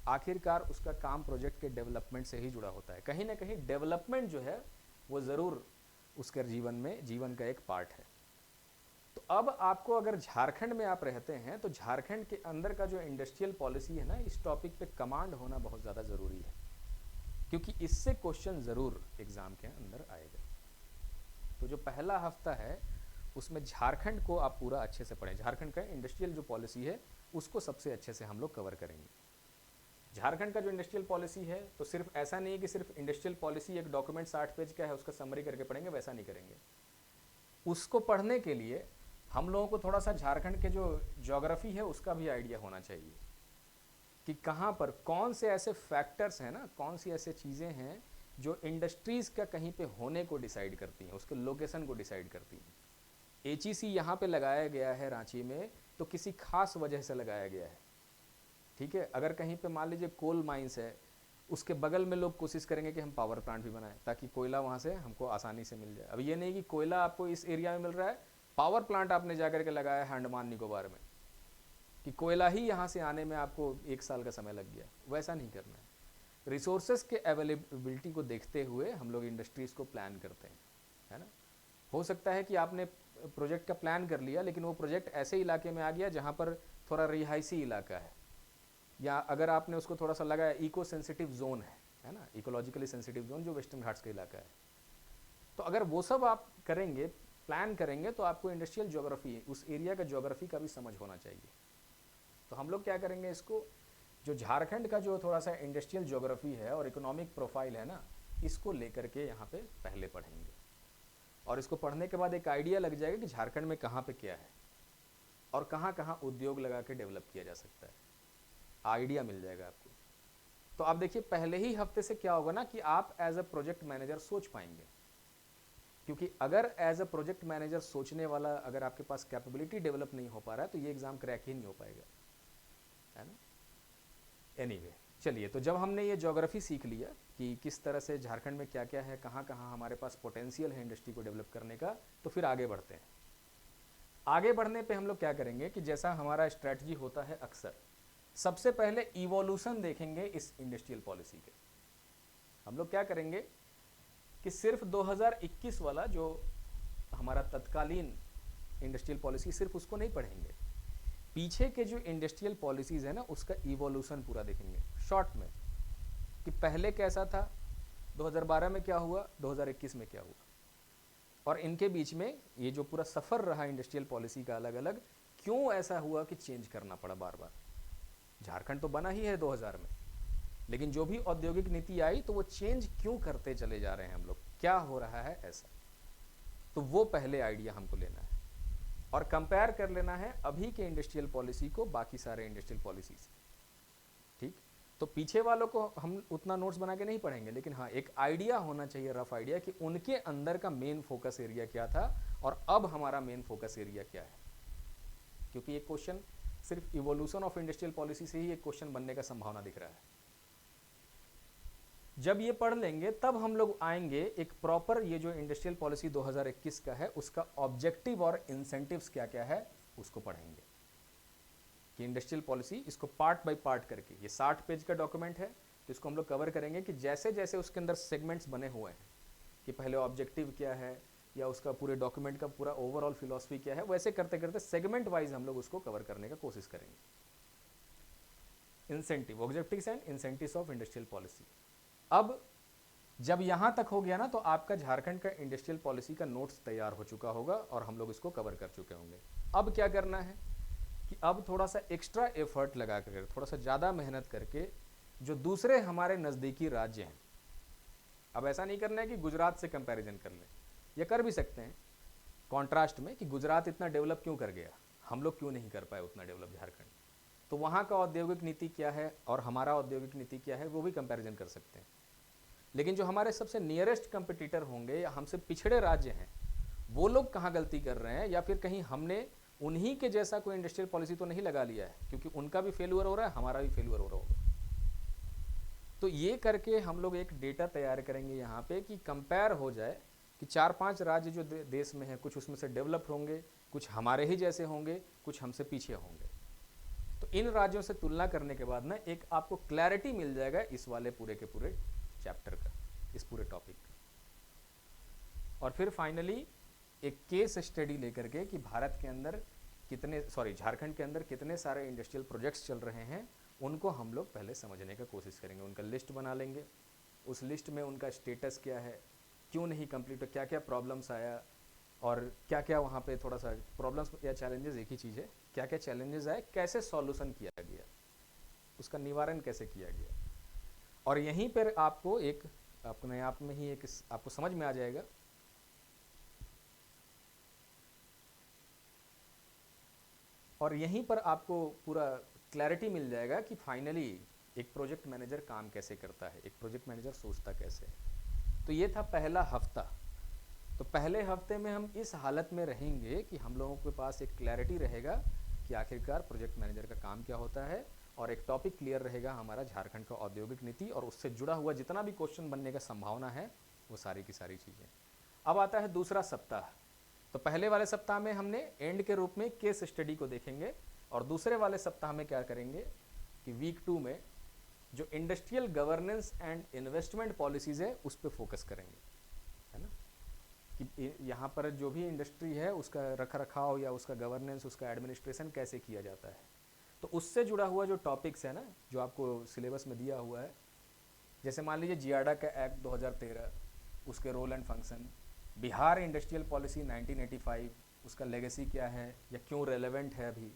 आखिरकार उसका काम प्रोजेक्ट के डेवलपमेंट से ही जुड़ा होता है। कहीं ना कहीं डेवलपमेंट जो है वो ज़रूर उसके जीवन का एक पार्ट है। तो अब आपको अगर झारखंड में आप रहते हैं तो झारखंड के अंदर का जो इंडस्ट्रियल पॉलिसी है ना, इस टॉपिक पे कमांड होना बहुत ज़्यादा ज़रूरी है, क्योंकि इससे क्वेश्चन ज़रूर एग्ज़ाम के अंदर आएगा। तो जो पहला हफ्ता है उसमें झारखंड को आप पूरा अच्छे से पढ़ें। झारखंड का इंडस्ट्रियल जो पॉलिसी है उसको सबसे अच्छे से हम लोग कवर करेंगे। झारखंड का जो इंडस्ट्रियल पॉलिसी है तो सिर्फ ऐसा नहीं है कि सिर्फ इंडस्ट्रियल पॉलिसी एक डॉक्यूमेंट 60 पेज का है उसका समरी करके पढ़ेंगे, वैसा नहीं करेंगे। उसको पढ़ने के लिए हम लोगों को थोड़ा सा झारखंड के जो ज्योग्राफी है उसका भी आइडिया होना चाहिए कि कहाँ पर कौन से ऐसे फैक्टर्स हैं ना, कौन सी ऐसे चीज़ें हैं जो इंडस्ट्रीज़ का कहीं पे होने को डिसाइड करती हैं, उसके लोकेशन को डिसाइड करती हैं। HEC यहाँ पे लगाया गया है रांची में तो किसी खास वजह से लगाया गया है, ठीक है। अगर कहीं पे मान लीजिए कोल माइंस है, उसके बगल में लोग कोशिश करेंगे कि हम पावर प्लांट भी बनाएं ताकि कोयला वहाँ से हमको आसानी से मिल जाए। अब ये नहीं कि कोयला आपको इस एरिया में मिल रहा है, पावर प्लांट आपने जाकर के लगाया है अंडमान निकोबार में कि कोयला ही यहाँ से आने में आपको 1 साल का समय लग गया, वैसा नहीं करना है। रिसोर्सेज के अवेलेबिलिटी को देखते हुए हम लोग इंडस्ट्रीज़ को प्लान करते हैं, है ना। हो सकता है कि आपने प्रोजेक्ट का प्लान कर लिया लेकिन वो प्रोजेक्ट ऐसे इलाके में आ गया जहाँ पर थोड़ा रिहायशी इलाका है, या अगर आपने उसको थोड़ा सा लगाया इको सेंसिटिव जोन है ना, इकोलॉजिकली सेंसिटिव जोन जो वेस्टर्न घाट्स का इलाका है, तो अगर वो सब आप करेंगे, प्लान करेंगे, तो आपको इंडस्ट्रियल ज्योग्राफी, उस एरिया का ज्योग्राफी का भी समझ होना चाहिए। तो हम लोग क्या करेंगे, इसको जो झारखंड का जो थोड़ा सा इंडस्ट्रियल ज्योग्राफी है और इकोनॉमिक प्रोफाइल है ना, इसको लेकर के यहाँ पे पहले पढ़ेंगे, और इसको पढ़ने के बाद एक आइडिया लग जाएगा कि झारखंड में कहाँ पे क्या है और कहाँ कहाँ उद्योग लगा के डेवलप किया जा सकता है, आइडिया मिल जाएगा आपको। तो आप देखिए पहले ही हफ्ते से क्या होगा ना कि आप एज अ प्रोजेक्ट मैनेजर सोच पाएंगे, क्योंकि अगर एज अ प्रोजेक्ट मैनेजर सोचने वाला अगर आपके पास कैपेबिलिटी डेवलप नहीं हो पा रहा है तो ये एग्जाम क्रैक ही नहीं हो पाएगा, है ना। एनीवे, चलिए, तो जब हमने ये ज्योग्राफी सीख लिया कि किस तरह से झारखंड में क्या क्या है, कहाँ कहाँ हमारे पास पोटेंशियल है इंडस्ट्री को डेवलप करने का, तो फिर आगे बढ़ते हैं। आगे बढ़ने पे हम लोग क्या करेंगे कि जैसा हमारा स्ट्रैटेजी होता है अक्सर, सबसे पहले इवोल्यूशन देखेंगे इस इंडस्ट्रियल पॉलिसी के। हम लोग क्या करेंगे कि सिर्फ 2021 वाला जो हमारा तत्कालीन इंडस्ट्रियल पॉलिसी, सिर्फ उसको नहीं पढ़ेंगे, पीछे के जो इंडस्ट्रियल पॉलिसीज़ है ना उसका इवोल्यूशन पूरा देखेंगे शॉर्ट में, कि पहले कैसा था, 2012 में क्या हुआ, 2021 में क्या हुआ, और इनके बीच में ये जो पूरा सफ़र रहा इंडस्ट्रियल पॉलिसी का अलग अलग, क्यों ऐसा हुआ कि चेंज करना पड़ा बार बार। झारखंड तो बना ही है 2000 में, लेकिन जो भी औद्योगिक नीति आई तो वो चेंज क्यों करते चले जा रहे हैं हम लोग, क्या हो रहा है ऐसा, तो वो पहले आइडिया हमको लेना है और कंपेयर कर लेना है अभी के इंडस्ट्रियल पॉलिसी को बाकी सारे इंडस्ट्रियल पॉलिसी से, ठीक। तो पीछे वालों को हम उतना नोट्स बना के नहीं पढ़ेंगे, लेकिन हाँ एक आइडिया होना चाहिए, रफ आइडिया, कि उनके अंदर का मेन फोकस एरिया क्या था और अब हमारा मेन फोकस एरिया क्या है, क्योंकि ये क्वेश्चन सिर्फ इवोल्यूशन ऑफ इंडस्ट्रियल पॉलिसी से ही एक क्वेश्चन बनने का संभावना दिख रहा है। जब ये पढ़ लेंगे तब हम लोग आएंगे एक प्रॉपर, ये जो इंडस्ट्रियल पॉलिसी 2021 का है उसका ऑब्जेक्टिव और इंसेंटिव्स क्या क्या है उसको पढ़ेंगे, कि इंडस्ट्रियल पॉलिसी इसको पार्ट बाय पार्ट करके, ये 60 पेज का डॉक्यूमेंट है तो इसको हम लोग कवर करेंगे कि जैसे जैसे उसके अंदर सेगमेंट्स बने हुए हैं कि पहले ऑब्जेक्टिव क्या है या उसका पूरे डॉक्यूमेंट का पूरा ओवरऑल फिलॉसफी क्या है, वैसे करते करते सेगमेंट वाइज हम लोग उसको कवर करने का कोशिश करेंगे। Incentive, objectives and incentives of industrial policy. अब जब यहाँ तक हो गया ना तो आपका झारखंड का इंडस्ट्रियल पॉलिसी का नोट्स तैयार हो चुका होगा और हम लोग इसको कवर कर चुके होंगे। अब क्या करना है कि अब थोड़ा सा एक्स्ट्रा एफर्ट लगा कर, थोड़ा सा ज़्यादा मेहनत करके जो दूसरे हमारे नज़दीकी राज्य हैं, अब ऐसा नहीं करना है कि गुजरात से कंपैरिजन कर लें, या कर भी सकते हैं कॉन्ट्रास्ट में कि गुजरात इतना डेवलप क्यों कर गया, हम लोग क्यों नहीं कर पाए उतना डेवलप झारखंड। तो वहाँ का औद्योगिक नीति क्या है और हमारा औद्योगिक नीति क्या है, वो भी कंपैरिजन कर सकते हैं। लेकिन जो हमारे सबसे नियरेस्ट कंपटीटर होंगे या हमसे पिछड़े राज्य हैं, वो लोग कहाँ गलती कर रहे हैं, या फिर कहीं हमने उन्हीं के जैसा कोई इंडस्ट्रियल पॉलिसी तो नहीं लगा लिया है, क्योंकि उनका भी फेल्यूर हो रहा है, हमारा भी फेल्यूर हो रहा होगा। तो ये करके हम लोग एक डेटा तैयार करेंगे यहाँ पे कि कंपेयर हो जाए कि 4-5 राज्य जो देश में हैं, कुछ उसमें से डेवलप होंगे, कुछ हमारे ही जैसे होंगे, कुछ हमसे पीछे होंगे। तो इन राज्यों से तुलना करने के बाद ना एक आपको क्लैरिटी मिल जाएगा इस वाले पूरे के पूरे चैप्टर का, इस पूरे टॉपिक का। और फिर फाइनली एक केस स्टडी लेकर के कि भारत के अंदर झारखंड के अंदर कितने सारे इंडस्ट्रियल प्रोजेक्ट्स चल रहे हैं, उनको हम लोग पहले समझने का कोशिश करेंगे। उनका लिस्ट बना लेंगे, उस लिस्ट में उनका स्टेटस क्या है, क्यों नहीं कंप्लीट, क्या क्या प्रॉब्लम्स आया, और क्या क्या वहाँ पे थोड़ा सा प्रॉब्लम्स या चैलेंजेस, एक ही चीज़ है, क्या क्या चैलेंजेस आए, कैसे सॉल्यूशन किया गया, उसका निवारण कैसे किया गया। और यहीं पर आपको एक अपने आप में ही एक आपको समझ में आ जाएगा और यहीं पर आपको पूरा क्लैरिटी मिल जाएगा कि फाइनली एक प्रोजेक्ट मैनेजर काम कैसे करता है, एक प्रोजेक्ट मैनेजर सोचता कैसे है। तो ये था पहला हफ्ता। तो पहले हफ्ते में हम इस हालत में रहेंगे कि हम लोगों के पास एक क्लैरिटी रहेगा कि आखिरकार प्रोजेक्ट मैनेजर का काम क्या होता है, और एक टॉपिक क्लियर रहेगा हमारा झारखंड का औद्योगिक नीति, और उससे जुड़ा हुआ जितना भी क्वेश्चन बनने का संभावना है वो सारी की सारी चीज़ें। अब आता है दूसरा सप्ताह। तो पहले वाले सप्ताह में हमने एंड के रूप में केस स्टडी को देखेंगे, और दूसरे वाले सप्ताह में क्या करेंगे कि वीक 2 में जो industrial governance and investment policies है उस पर फोकस करेंगे, है ना, कि यहाँ पर जो भी इंडस्ट्री है उसका रख रखाव या उसका गवर्नेंस, उसका एडमिनिस्ट्रेशन कैसे किया जाता है। तो उससे जुड़ा हुआ जो टॉपिक्स है ना, जो आपको सिलेबस में दिया हुआ है, जैसे मान लीजिए जियाडा का एक्ट 2013, उसके role and function, Bihar industrial policy 1985, उसका लेगेसी क्या है या क्यों रेलेवेंट है अभी,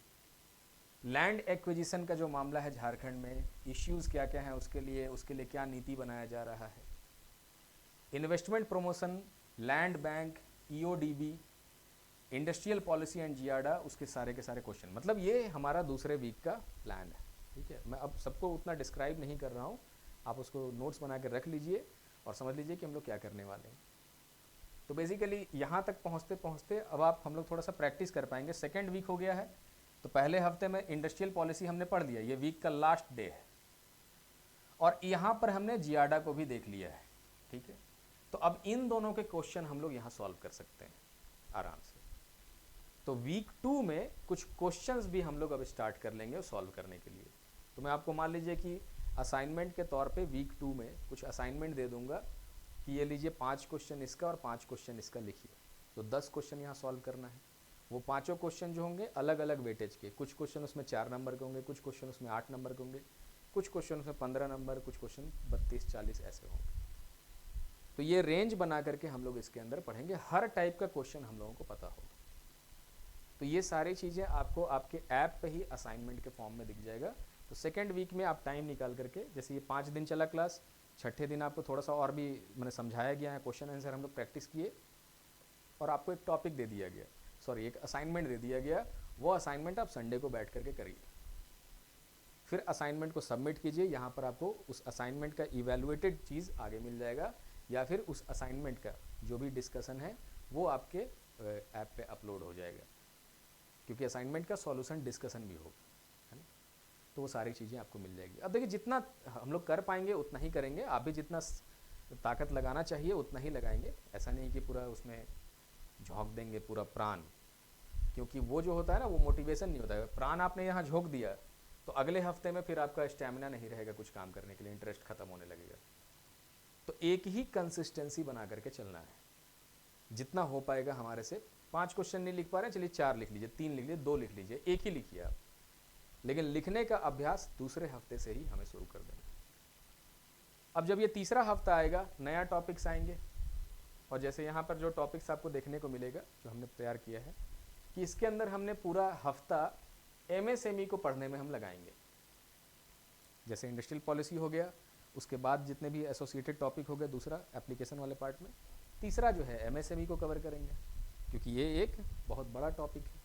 लैंड एक्विजिशन का जो मामला है झारखंड में, इश्यूज़ क्या क्या हैं उसके लिए क्या नीति बनाया जा रहा है, investment promotion, land bank, EODB, industrial policy and JIADA, उसके सारे के सारे क्वेश्चन। मतलब ये हमारा दूसरे वीक का प्लान है, ठीक है। मैं अब सबको उतना डिस्क्राइब नहीं कर रहा हूँ, आप उसको नोट्स बना के रख लीजिए और समझ लीजिए कि हम लोग क्या करने वाले हैं। तो बेसिकली यहाँ तक पहुँचते पहुँचते अब हम लोग थोड़ा सा प्रैक्टिस कर पाएंगे। सेकेंड वीक हो गया है, तो पहले हफ्ते में इंडस्ट्रियल पॉलिसी हमने पढ़ लिया, ये वीक का लास्ट डे है, और यहाँ पर हमने जियाडा को भी देख लिया है, ठीक है। तो अब इन दोनों के क्वेश्चन हम लोग यहाँ सॉल्व कर सकते हैं आराम से। तो वीक 2 में कुछ क्वेश्चंस भी हम लोग अब स्टार्ट कर लेंगे सॉल्व करने के लिए। तो मैं आपको मान लीजिए कि असाइनमेंट के तौर पे वीक 2 में कुछ असाइनमेंट दे दूंगा कि ये लीजिए 5 क्वेश्चन इसका और 5 क्वेश्चन इसका लिखिए। तो 10 क्वेश्चन यहाँ सॉल्व करना है। वो पाँचों क्वेश्चन जो होंगे अलग अलग वेटेज के, कुछ क्वेश्चन उसमें 4 नंबर के होंगे, कुछ क्वेश्चन उसमें 8 नंबर के होंगे, कुछ क्वेश्चन उसमें 15 नंबर, कुछ क्वेश्चन 32-40 ऐसे होंगे। तो ये रेंज बना करके हम लोग इसके अंदर पढ़ेंगे, हर टाइप का क्वेश्चन हम लोगों को पता होगा। तो ये सारी चीज़ें आपको आपके ऐप पे ही असाइनमेंट के फॉर्म में दिख जाएगा। तो सेकेंड वीक में आप टाइम निकाल करके, जैसे ये 5 दिन चला क्लास, छठे दिन आपको थोड़ा सा और भी मैंने समझाया गया है, क्वेश्चन आंसर हम लोग प्रैक्टिस किए, और आपको एक टॉपिक दे दिया गया, एक असाइनमेंट दे दिया गया। वो असाइनमेंट आप संडे को बैठ करके करिए, फिर असाइनमेंट को सबमिट कीजिए। यहाँ पर आपको उस असाइनमेंट का इवेलुएटेड चीज़ आगे मिल जाएगा, या फिर उस असाइनमेंट का जो भी डिस्कशन है वो आपके ऐप पे अपलोड हो जाएगा, क्योंकि असाइनमेंट का सॉल्यूशन डिस्कशन भी होगा, है ना। तो वो सारी चीज़ें आपको मिल जाएगी। अब देखिए, जितना हम लोग कर पाएंगे उतना ही करेंगे, आप भी जितना ताकत लगाना चाहिए उतना ही लगाएंगे। ऐसा नहीं कि पूरा उसमें झोंक देंगे पूरा प्राण, क्योंकि वो जो होता है ना, वो मोटिवेशन नहीं होता है। प्राण आपने यहाँ झोंक दिया तो अगले हफ्ते में फिर आपका स्टैमिना नहीं रहेगा कुछ काम करने के लिए, इंटरेस्ट खत्म होने लगेगा। तो एक ही कंसिस्टेंसी बना करके चलना है, जितना हो पाएगा हमारे से। 5 क्वेश्चन नहीं लिख पा रहे, चलिए 4 लिख लीजिए, 3 लिख लीजिए, 2 लिख लीजिए, एक ही लिखिए आप, लेकिन लिखने का अभ्यास दूसरे हफ्ते से ही हमें शुरू कर देना। अब जब ये तीसरा हफ्ता आएगा, नया टॉपिक्स आएंगे, और जैसे यहाँ पर जो टॉपिक्स आपको देखने को मिलेगा जो हमने तैयार किया है, कि इसके अंदर हमने पूरा हफ्ता एमएसएमई को पढ़ने में हम लगाएंगे। जैसे इंडस्ट्रियल पॉलिसी हो गया, उसके बाद जितने भी एसोसिएटेड टॉपिक हो गए दूसरा एप्लीकेशन वाले पार्ट में, तीसरा जो है एमएसएमई को कवर करेंगे, क्योंकि ये एक बहुत बड़ा टॉपिक है।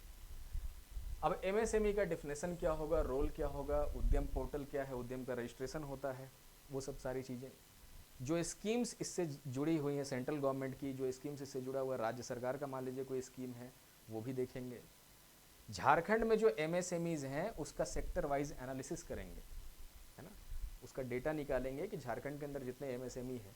अब एमएसएमई का डिफिनेशन क्या होगा, रोल क्या होगा, उद्यम पोर्टल क्या है, उद्यम का रजिस्ट्रेशन होता है, वो सब सारी चीज़ें, जो स्कीम्स इससे जुड़ी हुई हैं सेंट्रल गवर्नमेंट की, जो स्कीम्स इससे जुड़ा हुआ राज्य सरकार का मान लीजिए कोई स्कीम है, वो भी देखेंगे। झारखंड में जो एमएसएमईज हैं उसका सेक्टर वाइज एनालिसिस करेंगे, है ना, उसका डेटा निकालेंगे कि झारखंड के अंदर जितने एमएसएमई हैं,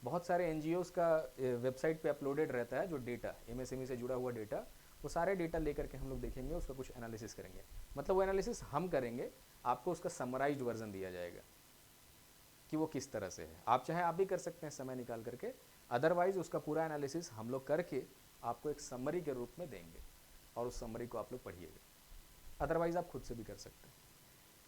बहुत सारे एनजीओज का वेबसाइट पे अपलोडेड रहता है जो डेटा एमएसएमई से जुड़ा हुआ डेटा, वो सारे डेटा लेकर के हम लोग देखेंगे, उसका कुछ एनालिसिस करेंगे। मतलब वो एनालिसिस हम करेंगे, आपको उसका समराइज्ड वर्जन दिया जाएगा कि वो किस तरह से है। आप चाहे आप भी कर सकते हैं समय निकाल करके, अदरवाइज उसका पूरा एनालिसिस हम लोग करके आपको एक समरी के रूप में देंगे और उस समरी को आप लोग पढ़िएगा, अदरवाइज आप खुद से भी कर सकते हैं।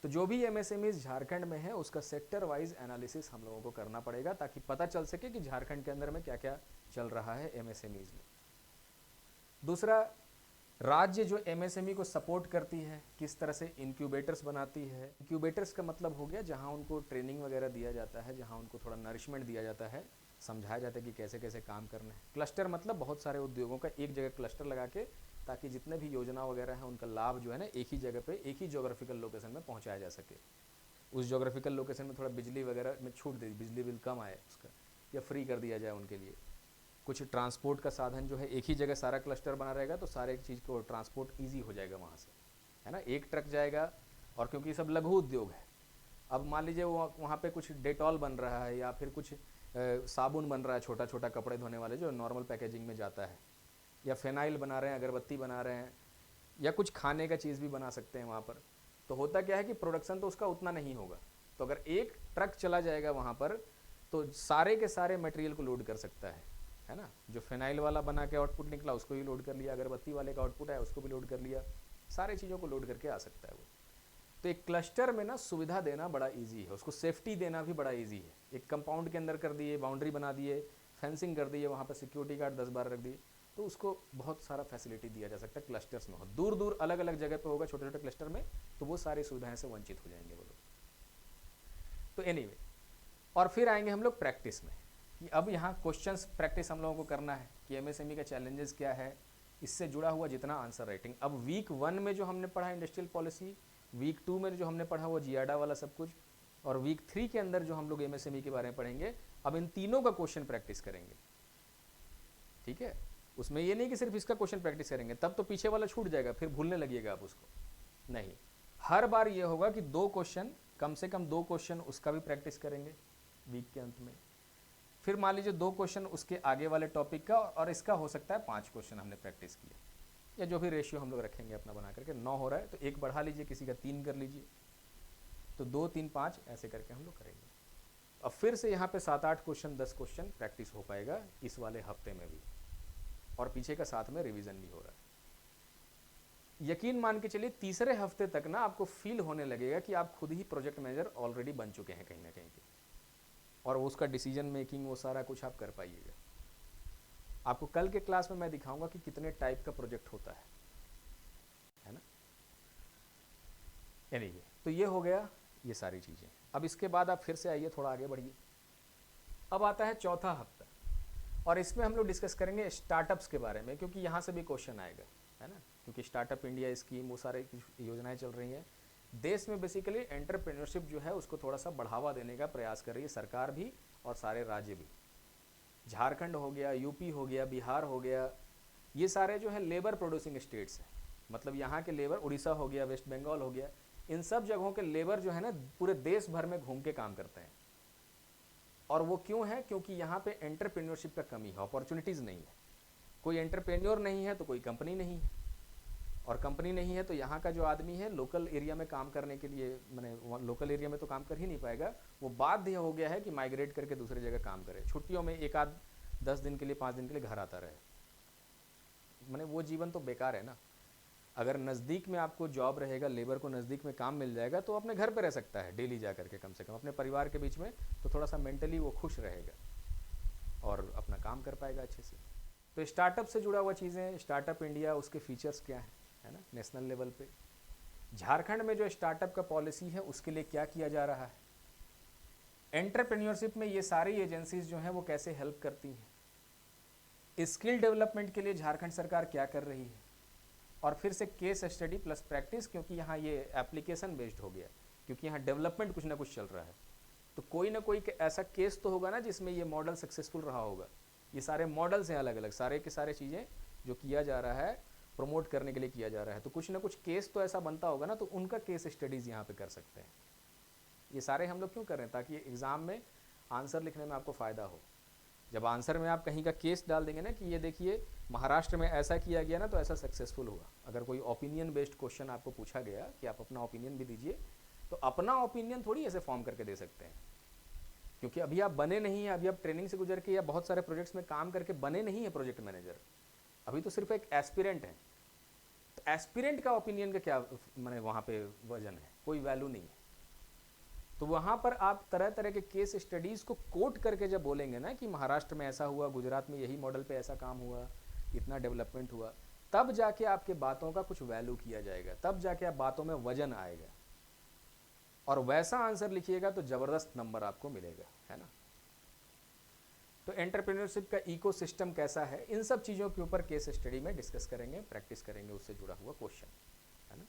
तो जो भी एमएसएमईज झारखंड में है उसका सेक्टर वाइज एनालिसिस हम लोगों को करना पड़ेगा ताकि पता चल सके कि झारखंड के अंदर में क्या क्या चल रहा है एमएसएमईज में। दूसरा, राज्य जो एमएसएमई को सपोर्ट करती है, किस तरह से इंक्यूबेटर्स बनाती है। इंक्यूबेटर्स का मतलब हो गया जहां उनको ट्रेनिंग वगैरह दिया जाता है, जहां उनको थोड़ा नरिशमेंट दिया जाता है, समझाया जाता है कि कैसे कैसे काम करना है। क्लस्टर मतलब बहुत सारे उद्योगों का एक जगह क्लस्टर लगा के, ताकि जितने भी योजना वगैरह हैं उनका लाभ जो है ना एक ही जगह पे, एक ही जोग्राफिकल लोकेशन में पहुंचाया जा सके। उस जोग्राफिकल लोकेशन में थोड़ा बिजली वगैरह में छूट दे दी, बिजली बिल कम आए उसका, या फ्री कर दिया जाए उनके लिए। कुछ ट्रांसपोर्ट का साधन जो है एक ही जगह सारा क्लस्टर बना रहेगा तो सारे चीज़ को ट्रांसपोर्ट ईजी हो जाएगा वहाँ से, है ना, एक ट्रक जाएगा। और क्योंकि ये सब लघु उद्योग है, अब मान लीजिए वहाँ पे कुछ डेटॉल बन रहा है या फिर कुछ साबुन बन रहा है, छोटा छोटा कपड़े धोने वाले जो नॉर्मल पैकेजिंग में जाता है, या फिनाइल बना रहे हैं, अगरबत्ती बना रहे हैं, या कुछ खाने का चीज़ भी बना सकते हैं वहाँ पर। तो होता क्या है कि प्रोडक्शन तो उसका उतना नहीं होगा, तो अगर एक ट्रक चला जाएगा वहाँ पर तो सारे के सारे मटेरियल को लोड कर सकता है ना। जो फिनाइल वाला बना के आउटपुट निकला उसको भी लोड कर लिया, अगरबत्ती वाले का आउटपुट है उसको भी लोड कर लिया, सारी चीज़ों को लोड करके आ सकता है वो। तो एक क्लस्टर में ना सुविधा देना बड़ा इजी है, उसको सेफ्टी देना भी बड़ा इजी है। एक कंपाउंड के अंदर कर दिए, बाउंड्री बना दिए, फेंसिंग कर दिए, वहाँ पर सिक्योरिटी गार्ड 10-12 रख दिए, तो उसको बहुत सारा फैसिलिटी दिया जा सकता है क्लस्टर्स में। हो दूर दूर अलग अलग जगह पे होगा छोटे छोटे क्लस्टर में, तो वो सारी सुविधाएं से वंचित हो जाएंगे वो लोग। तो एनीवे, और फिर आएंगे हम लोग प्रैक्टिस में कि अब यहाँ क्वेश्चंस प्रैक्टिस हम लोगों को करना है कि एमएसएमई का चैलेंजेस क्या है, इससे जुड़ा हुआ जितना आंसर राइटिंग। अब वीक 1 में जो हमने पढ़ा इंडस्ट्रियल पॉलिसी, वीक 2 में जो हमने पढ़ा वो जियाडा वाला सब कुछ, और वीक 3 के अंदर जो हम लोग एमएसएमई के बारे में पढ़ेंगे, अब इन तीनों का क्वेश्चन प्रैक्टिस करेंगे, ठीक है। उसमें ये नहीं कि सिर्फ इसका क्वेश्चन प्रैक्टिस करेंगे तब तो पीछे वाला छूट जाएगा, फिर भूलने लगिएगा आप उसको, नहीं। हर बार ये होगा कि 2 क्वेश्चन, कम से कम 2 क्वेश्चन उसका भी प्रैक्टिस करेंगे वीक के अंत में। फिर मान लीजिए 2 क्वेश्चन उसके आगे वाले टॉपिक का, और इसका हो सकता है 5 क्वेश्चन हमने प्रैक्टिस किया, या जो भी रेशियो हम लोग रखेंगे अपना बना करके। 9 हो रहा है तो 1 बढ़ा लीजिए, किसी का 3 कर लीजिए, तो 2, 3, 5 ऐसे करके हम लोग करेंगे। अब फिर से यहाँ पे 7-8 क्वेश्चन, 10 क्वेश्चन प्रैक्टिस हो पाएगा इस वाले हफ्ते में भी, और पीछे का साथ में रिवीजन भी हो रहा है। यकीन मान के चलिए तीसरे हफ्ते तक ना आपको फील होने लगेगा कि आप खुद ही प्रोजेक्ट मैनेजर ऑलरेडी बन चुके हैं कहीं ना कहीं पे, और उसका डिसीजन मेकिंग वो सारा कुछ आप कर पाइएगा। आपको कल के क्लास में मैं दिखाऊंगा कि कितने टाइप का प्रोजेक्ट होता है ना। एनीवे, तो ये हो गया ये सारी चीज़ें। अब इसके बाद आप फिर से आइए, थोड़ा आगे बढ़िए। अब आता है चौथा हफ्ता, और इसमें हम लोग डिस्कस करेंगे स्टार्टअप्स के बारे में, क्योंकि यहाँ से भी क्वेश्चन आएगा, है ना, क्योंकि स्टार्टअप इंडिया स्कीम वो सारे योजनाएं चल रही हैं देश में। बेसिकली एंटरप्रेन्योरशिप जो है उसको थोड़ा सा बढ़ावा देने का प्रयास कर रही है सरकार भी और सारे राज्य भी। झारखंड हो गया, यूपी हो गया, बिहार हो गया, ये सारे जो है लेबर प्रोड्यूसिंग स्टेट्स हैं, मतलब यहाँ के लेबर, उड़ीसा हो गया, वेस्ट बंगाल हो गया, इन सब जगहों के लेबर जो है ना पूरे देश भर में घूम के काम करते हैं। और वो क्यों है? क्योंकि यहाँ पे एंटरप्रेन्योरशिप का कमी है, अपॉर्चुनिटीज़ नहीं है। कोई एंटरप्रेन्योर नहीं है तो कोई कंपनी नहीं है, और कंपनी नहीं है तो यहाँ का जो आदमी है लोकल एरिया में काम करने के लिए, मैंने लोकल एरिया में तो काम कर ही नहीं पाएगा, वो बाध्य हो गया है कि माइग्रेट करके दूसरी जगह काम करे, छुट्टियों में 10 दिन के लिए, 5 दिन के लिए घर आता रहे। मैंने वो जीवन तो बेकार है ना। अगर नज़दीक में आपको जॉब रहेगा, लेबर को नज़दीक में काम मिल जाएगा तो अपने घर पे रह सकता है डेली जा करके, कम से कम अपने परिवार के बीच में, तो थोड़ा सा मेंटली वो खुश रहेगा और अपना काम कर पाएगा अच्छे से। तो स्टार्टअप से जुड़ा हुआ चीज़ें, स्टार्टअप इंडिया, उसके फीचर्स क्या हैं, है ना, नेशनल लेवल पे। झारखंड में जो स्टार्टअप का पॉलिसी है उसके लिए क्या किया जा रहा है, एंटरप्रेन्योरशिप में ये सारी एजेंसीज जो हैं वो कैसे हेल्प करती हैं, स्किल डेवलपमेंट के लिए झारखंड सरकार क्या कर रही है, और फिर से केस स्टडी प्लस प्रैक्टिस, क्योंकि यहाँ ये एप्लीकेशन बेस्ड हो गया, क्योंकि यहाँ डेवलपमेंट कुछ ना कुछ चल रहा है, तो कोई ना कोई ऐसा केस तो होगा ना जिसमें ये मॉडल सक्सेसफुल रहा होगा। ये सारे मॉडल्स हैं अलग अलग, सारे के सारे चीज़ें जो किया जा रहा है प्रमोट करने के लिए किया जा रहा है, तो कुछ ना कुछ केस तो ऐसा बनता होगा ना, तो उनका केस स्टडीज़ यहाँ पे कर सकते हैं। ये सारे हम लोग क्यों कर रहे हैं? ताकि एग्ज़ाम में आंसर लिखने में आपको फ़ायदा हो। जब आंसर में आप कहीं का केस डाल देंगे ना कि ये देखिए महाराष्ट्र में ऐसा किया गया ना तो ऐसा सक्सेसफुल हुआ, अगर कोई ओपिनियन बेस्ड क्वेश्चन आपको पूछा गया कि आप अपना ओपिनियन भी दीजिए, तो अपना ओपिनियन थोड़ी ऐसे फॉर्म करके दे सकते हैं, क्योंकि अभी आप बने नहीं हैं, अभी आप ट्रेनिंग से गुजर के या बहुत सारे प्रोजेक्ट्स में काम करके बने नहीं है प्रोजेक्ट मैनेजर, अभी तो सिर्फ एक एस्पिरेंट है। तो एस्पिरेंट का ओपिनियन का क्या मैंने वहाँ पे वजन है? कोई वैल्यू नहीं है। तो वहाँ पर आप तरह तरह के केस स्टडीज़ को कोट करके जब बोलेंगे ना कि महाराष्ट्र में ऐसा हुआ, गुजरात में यही मॉडल पे ऐसा काम हुआ, इतना डेवलपमेंट हुआ, तब जाके आपके बातों का कुछ वैल्यू किया जाएगा, तब जाके आप बातों में वजन आएगा, और वैसा आंसर लिखिएगा तो ज़बरदस्त नंबर आपको मिलेगा, है ना। तो एंटरप्रेन्योरशिप का इकोसिस्टम कैसा है, इन सब चीज़ों के ऊपर केस स्टडी में डिस्कस करेंगे, प्रैक्टिस करेंगे उससे जुड़ा हुआ क्वेश्चन, है ना।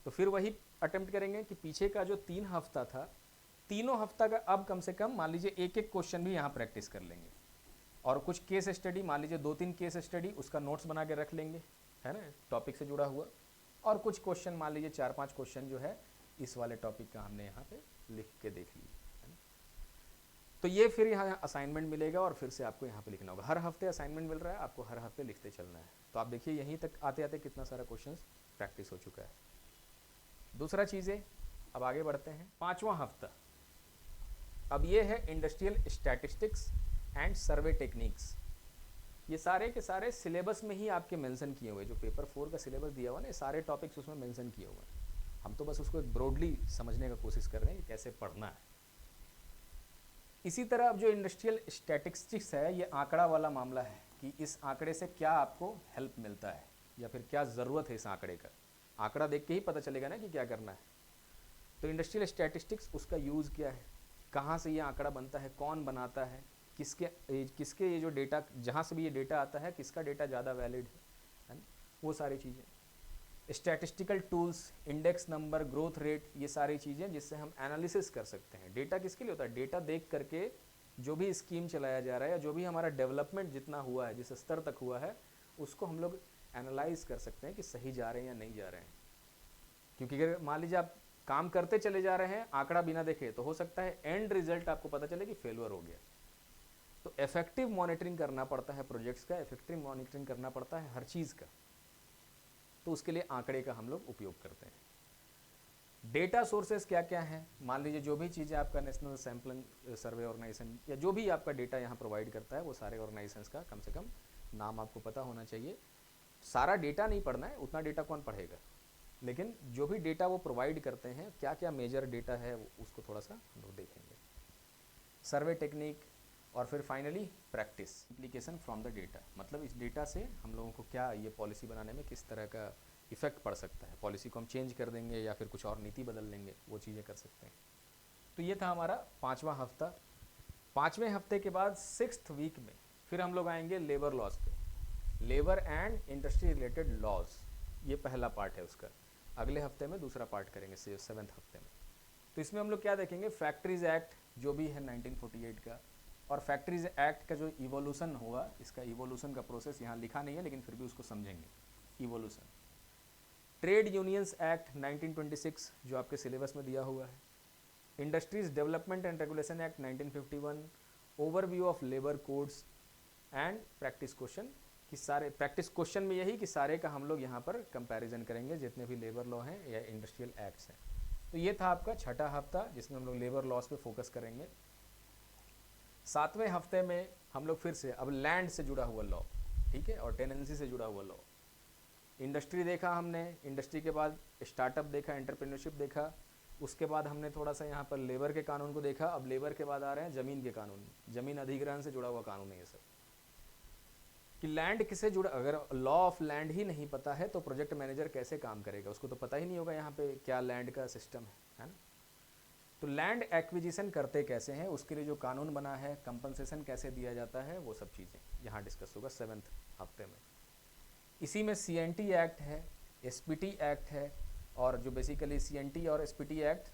तो फिर वही अटेम्प्ट करेंगे कि पीछे का जो 3 हफ्ता था, तीनों हफ्ता का अब कम से कम मान लीजिए एक एक क्वेश्चन भी यहाँ प्रैक्टिस कर लेंगे, और कुछ केस स्टडी, मान लीजिए 2-3 केस स्टडी, उसका नोट्स बना के रख लेंगे, है ना, टॉपिक से जुड़ा हुआ, और कुछ क्वेश्चन मान लीजिए 4-5 क्वेश्चन जो है इस वाले टॉपिक का हमने यहाँ पे लिख के देख लिया, है ना। तो ये फिर यहाँ असाइनमेंट मिलेगा और फिर से आपको यहाँ पे लिखना होगा। हर हफ्ते असाइनमेंट मिल रहा है, आपको हर हफ्ते लिखते चलना है। तो आप देखिए यहीं तक आते आते कितना सारा क्वेश्चन प्रैक्टिस हो चुका है। दूसरा चीज़ें, अब आगे बढ़ते हैं। 5वां हफ्ता, अब ये है industrial statistics and survey techniques. ये सारे के सारे सिलेबस में ही आपके मेंशन किए हुए, जो पेपर 4 का सिलेबस दिया हुआ ना, सारे टॉपिक्स उसमें मेंशन किए हुए हैं। हम तो बस उसको एक ब्रॉडली समझने का कोशिश कर रहे हैं कि कैसे पढ़ना है। इसी तरह अब जो इंडस्ट्रियल स्टैटिस्टिक्स है, ये आंकड़ा वाला मामला है कि इस आंकड़े से क्या आपको हेल्प मिलता है या फिर क्या ज़रूरत है इस आंकड़े का। आंकड़ा देख के ही पता चलेगा ना कि क्या करना है। तो इंडस्ट्रियल स्टैटिस्टिक्स, उसका यूज़ क्या है, कहाँ से ये आंकड़ा बनता है, कौन बनाता है, किसके ये जो डेटा, जहाँ से भी ये डेटा आता है, किसका डेटा ज़्यादा वैलिड है ना, वो सारी चीज़ें। Statistical tools, index number, growth rate, ये सारी चीज़ें जिससे हम एनालिसिस कर सकते हैं। डेटा किसके लिए होता है? डेटा देख करके जो भी स्कीम चलाया जा रहा है या जो भी हमारा डेवलपमेंट जितना हुआ है, जिस स्तर तक हुआ है, उसको हम लोग एनालाइज कर सकते हैं कि सही जा रहे हैं या नहीं जा रहे हैं। क्योंकि अगर मान लीजिए आप काम करते चले जा रहे हैं आंकड़ा बिना देखे, तो हो सकता है एंड रिजल्ट आपको पता चले कि फेलुअर हो गया। तो इफेक्टिव मॉनिटरिंग करना पड़ता है प्रोजेक्ट्स का, इफेक्टिव मॉनिटरिंग करना पड़ता है हर चीज़ का, तो उसके लिए आंकड़े का हम लोग उपयोग करते हैं। डेटा सोर्सेज क्या क्या हैं? मान लीजिए जो भी चीज़ें आपका नेशनल सैम्पलिंग सर्वे ऑर्गेनाइजेशन या जो भी आपका डेटा यहाँ प्रोवाइड करता है, वो सारे ऑर्गेनाइजेशंस का कम से कम नाम आपको पता होना चाहिए। सारा डेटा नहीं पढ़ना है, उतना डेटा कौन पढ़ेगा, लेकिन जो भी डेटा वो प्रोवाइड करते हैं, क्या क्या मेजर डेटा है, उसको थोड़ा सा हम लोग देखेंगे। सर्वे टेक्निक, और फिर finally practice, application from the data, मतलब इस डेटा से हम लोगों को क्या ये पॉलिसी बनाने में किस तरह का इफेक्ट पड़ सकता है, पॉलिसी को हम चेंज कर देंगे या फिर कुछ और नीति बदल लेंगे, वो चीज़ें कर सकते हैं। तो ये था हमारा 5वां हफ्ता। 5वें हफ्ते के बाद 6th वीक में फिर हम लोग आएंगे लेबर लॉज पे, labour and industry related laws, ये पहला पार्ट है उसका। अगले हफ्ते में दूसरा पार्ट करेंगे 7th हफ्ते में। तो इसमें हम लोग क्या देखेंगे, फैक्ट्रीज एक्ट जो भी है 1948 का, और फैक्ट्रीज एक्ट का जो इवोल्यूशन हुआ, इसका इवोल्यूशन का प्रोसेस यहाँ लिखा नहीं है लेकिन फिर भी उसको समझेंगे, इवोल्यूशन। ट्रेड यूनियंस एक्ट 1926 जो आपके सिलेबस में दिया हुआ है, industries development and regulation act 1951, overview of labour codes and practice question, कि सारे प्रैक्टिस क्वेश्चन में यही कि सारे का हम लोग यहाँ पर कंपैरिजन करेंगे जितने भी लेबर लॉ हैं या इंडस्ट्रियल एक्ट्स हैं। तो ये था आपका 6ठा हफ्ता जिसमें हम लोग लेबर लॉज पे फोकस करेंगे। 7वें हफ्ते में हम लोग फिर से अब लैंड से जुड़ा हुआ लॉ, ठीक है, और टेनेंसी से जुड़ा हुआ लॉ। इंडस्ट्री देखा हमने, इंडस्ट्री के बाद स्टार्टअप देखा, एंटरप्रेन्योरशिप देखा, उसके बाद हमने थोड़ा सा यहाँ पर लेबर के कानून को देखा। अब लेबर के बाद आ रहे हैं ज़मीन के कानून, ज़मीन अधिग्रहण से जुड़ा हुआ कानून है ये सब, कि लैंड किससे जुड़ा। अगर लॉ ऑफ लैंड ही नहीं पता है तो प्रोजेक्ट मैनेजर कैसे काम करेगा, उसको तो पता ही नहीं होगा यहाँ पे क्या लैंड का सिस्टम है ना। तो लैंड एक्विजिशन करते कैसे हैं, उसके लिए जो कानून बना है, कंपनसेशन कैसे दिया जाता है, वो सब चीज़ें यहाँ डिस्कस होगा 7th हफ्ते में। इसी में CNT एक्ट है, SPT एक्ट है, और जो बेसिकली CNT और SPT एक्ट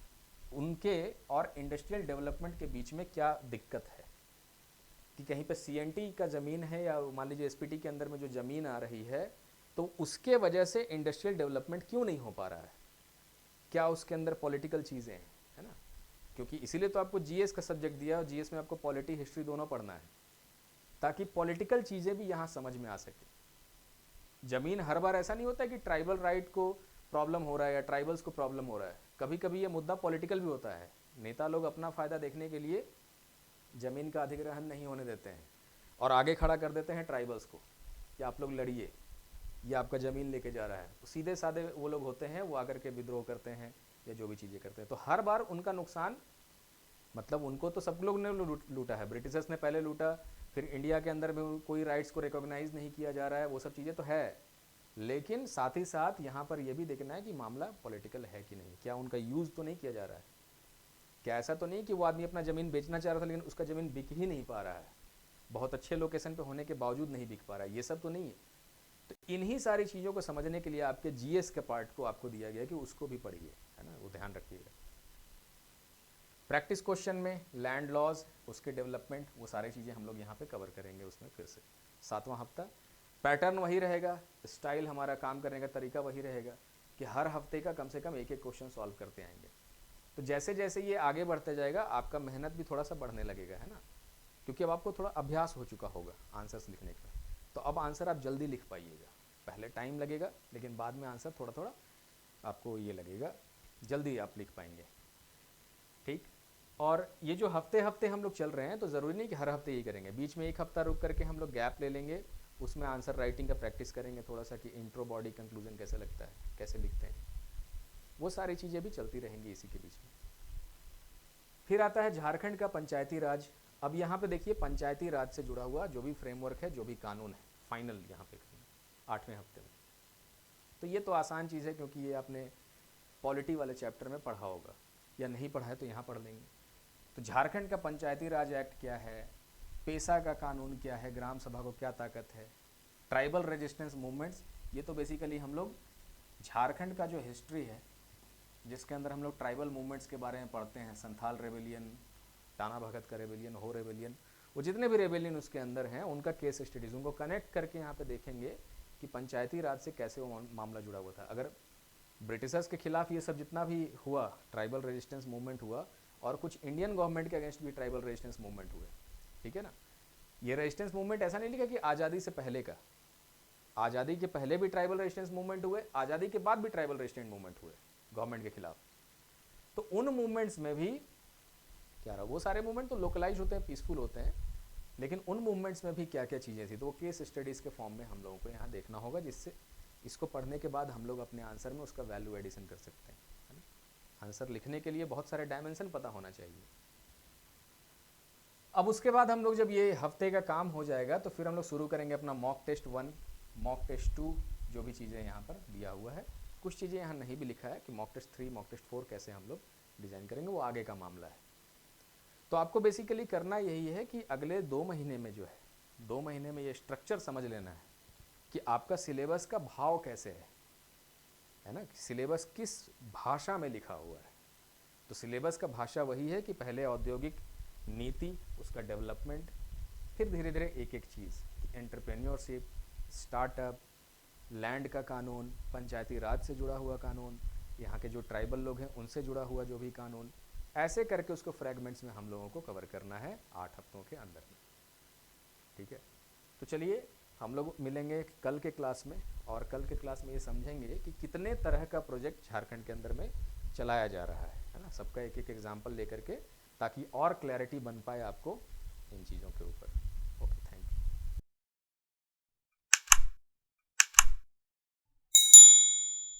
उनके और इंडस्ट्रियल डेवलपमेंट के बीच में क्या दिक्कत है कि कहीं पे CNT का ज़मीन है या मान लीजिए SPT के अंदर में जो ज़मीन आ रही है तो उसके वजह से इंडस्ट्रियल डेवलपमेंट क्यों नहीं हो पा रहा है, क्या उसके अंदर पॉलिटिकल चीज़ें हैं, है ना। क्योंकि इसीलिए तो आपको GS का सब्जेक्ट दिया और GS में आपको पॉलिटी हिस्ट्री दोनों पढ़ना है ताकि पॉलिटिकल चीज़ें भी यहाँ समझ में आ सके। ज़मीन हर बार ऐसा नहीं होता है कि ट्राइबल राइट को प्रॉब्लम हो रहा है या ट्राइबल्स को प्रॉब्लम हो रहा है, कभी कभी ये मुद्दा पॉलिटिकल भी होता है। नेता लोग अपना फ़ायदा देखने के लिए ज़मीन का अधिग्रहण नहीं होने देते हैं और आगे खड़ा कर देते हैं ट्राइबल्स को कि आप लोग लड़िए, ये आपका ज़मीन लेके जा रहा है। सीधे साधे वो लोग होते हैं, वो आकर के विद्रोह करते हैं या जो भी चीज़ें करते हैं, तो हर बार उनका नुकसान, मतलब उनको तो सब लोग ने लूटा है, ब्रिटिशर्स ने पहले लूटा, फिर इंडिया के अंदर में कोई राइट्स को रिकॉग्नाइज नहीं किया जा रहा है, वो सब चीज़ें तो है, लेकिन साथ ही साथ यहाँ पर यह भी देखना है कि मामला पॉलिटिकल है कि नहीं, क्या उनका यूज़ तो नहीं किया जा रहा है, क्या ऐसा तो नहीं कि वो आदमी अपना ज़मीन बेचना चाह रहा था लेकिन उसका ज़मीन बिक ही नहीं पा रहा है, बहुत अच्छे लोकेशन पे होने के बावजूद नहीं बिक पा रहा है, ये सब तो नहीं है। तो इन्हीं सारी चीज़ों को समझने के लिए आपके GS के पार्ट को आपको दिया गया कि उसको भी पढ़िए, है ना, वो ध्यान रखिएगा। प्रैक्टिस क्वेश्चन में लैंड लॉज, उसके डेवलपमेंट, वो सारी चीज़ें हम लोग यहाँ पे कवर करेंगे उसमें फिर से। 7वां हफ्ता पैटर्न वही रहेगा, स्टाइल हमारा काम करने का तरीका वही रहेगा कि हर हफ्ते का कम से कम एक एक क्वेश्चन सॉल्व करते आएंगे। तो जैसे जैसे ये आगे बढ़ते जाएगा आपका मेहनत भी थोड़ा सा बढ़ने लगेगा, है ना, क्योंकि अब आपको थोड़ा अभ्यास हो चुका होगा आंसर्स लिखने का, तो अब आंसर आप जल्दी लिख पाइएगा। पहले टाइम लगेगा लेकिन बाद में आंसर थोड़ा थोड़ा आपको ये लगेगा, जल्दी आप लिख पाएंगे, ठीक। और ये जो हफ्ते हफ्ते हम लोग चल रहे हैं तो ज़रूरी नहीं कि हर हफ्ते यही करेंगे, बीच में एक हफ्ता रुक करके हम लोग गैप ले लेंगे, उसमें आंसर राइटिंग का प्रैक्टिस करेंगे थोड़ा सा कि इंट्रो, बॉडी, कंक्लूजन कैसे लगता है, कैसे लिखते हैं, वो सारी चीज़ें भी चलती रहेंगी इसी के बीच में। फिर आता है झारखंड का पंचायती राज। अब यहाँ पे देखिए पंचायती राज से जुड़ा हुआ जो भी फ्रेमवर्क है, जो भी कानून है, फाइनल यहाँ पे 8वें हफ्ते में। तो ये तो आसान चीज़ है क्योंकि ये आपने पॉलिटी वाले चैप्टर में पढ़ा होगा, या नहीं पढ़ा है तो यहाँ पढ़ लेंगे। तो झारखंड का पंचायती राज एक्ट क्या है, पेशा का कानून क्या है, ग्राम सभा को क्या ताकत है, ट्राइबल रेजिस्टेंस मूवमेंट्स, ये तो बेसिकली हम लोग झारखंड का जो हिस्ट्री है जिसके अंदर हम लोग ट्राइबल मूवमेंट्स के बारे में पढ़ते हैं, संथाल रेबेलियन, टाना भगत का रेबेलियन, हो रेबेलियन, वो जितने भी रेबेलियन उसके अंदर हैं उनका केस स्टडीज़, उनको कनेक्ट करके यहाँ पे देखेंगे कि पंचायती राज से कैसे वो मामला जुड़ा हुआ था। अगर ब्रिटिशर्स के खिलाफ ये सब जितना भी हुआ, ट्राइबल रेजिस्टेंस मूवमेंट हुआ, और कुछ इंडियन गवर्नमेंट के अगेंस्ट भी ट्राइबल रेजिस्टेंस मूवमेंट हुए, ठीक है ना। ये रेजिस्टेंस मूवमेंट ऐसा नहीं लिखा कि आज़ादी से पहले का, आज़ादी के पहले भी ट्राइबल रेजिस्टेंस मूवमेंट हुए, आज़ादी के बाद भी ट्राइबल रेजिस्टेंस मूवमेंट हुए गवर्नमेंट के खिलाफ। तो उन मूवमेंट्स में भी क्या रहा, वो सारे मूवमेंट तो लोकलाइज होते हैं, पीसफुल होते हैं, लेकिन उन मूवमेंट्स में भी क्या क्या चीज़ें थी, तो वो केस स्टडीज़ के फॉर्म में हम लोगों को यहाँ देखना होगा, जिससे इसको पढ़ने के बाद हम लोग अपने आंसर में उसका वैल्यू एडिशन कर सकते हैं, है ना। आंसर लिखने के लिए बहुत सारे डायमेंशन पता होना चाहिए। अब उसके बाद हम लोग जब ये हफ्ते का काम हो जाएगा तो फिर हम लोग शुरू करेंगे अपना मॉक टेस्ट 1, मॉक टेस्ट 2, जो भी चीज़ें यहाँ पर दिया हुआ है। कुछ चीज़ें यहाँ नहीं भी लिखा है कि मॉक टेस्ट 3, मॉक टेस्ट 4 कैसे हम लोग डिज़ाइन करेंगे, वो आगे का मामला है। तो आपको बेसिकली करना यही है कि अगले 2 महीने में जो है, 2 महीने में ये स्ट्रक्चर समझ लेना है कि आपका सिलेबस का भाव कैसे है ना, सिलेबस किस भाषा में लिखा हुआ है। तो सिलेबस का भाषा वही है कि पहले औद्योगिक नीति, उसका डेवलपमेंट, फिर धीरे धीरे एक एक चीज़, एंटरप्रेन्योरशिप, स्टार्टअप, लैंड का कानून, पंचायती राज से जुड़ा हुआ कानून, यहाँ के जो ट्राइबल लोग हैं उनसे जुड़ा हुआ जो भी कानून, ऐसे करके उसको फ्रैगमेंट्स में हम लोगों को कवर करना है 8 हफ्तों के अंदर में, ठीक है। तो चलिए हम लोग मिलेंगे कल के क्लास में, और कल के क्लास में ये समझेंगे कि कितने तरह का प्रोजेक्ट झारखंड के अंदर में चलाया जा रहा है ना, सबका एक एक एग्जाम्पल लेकर के, ताकि और क्लैरिटी बन पाए आपको इन चीज़ों के ऊपर।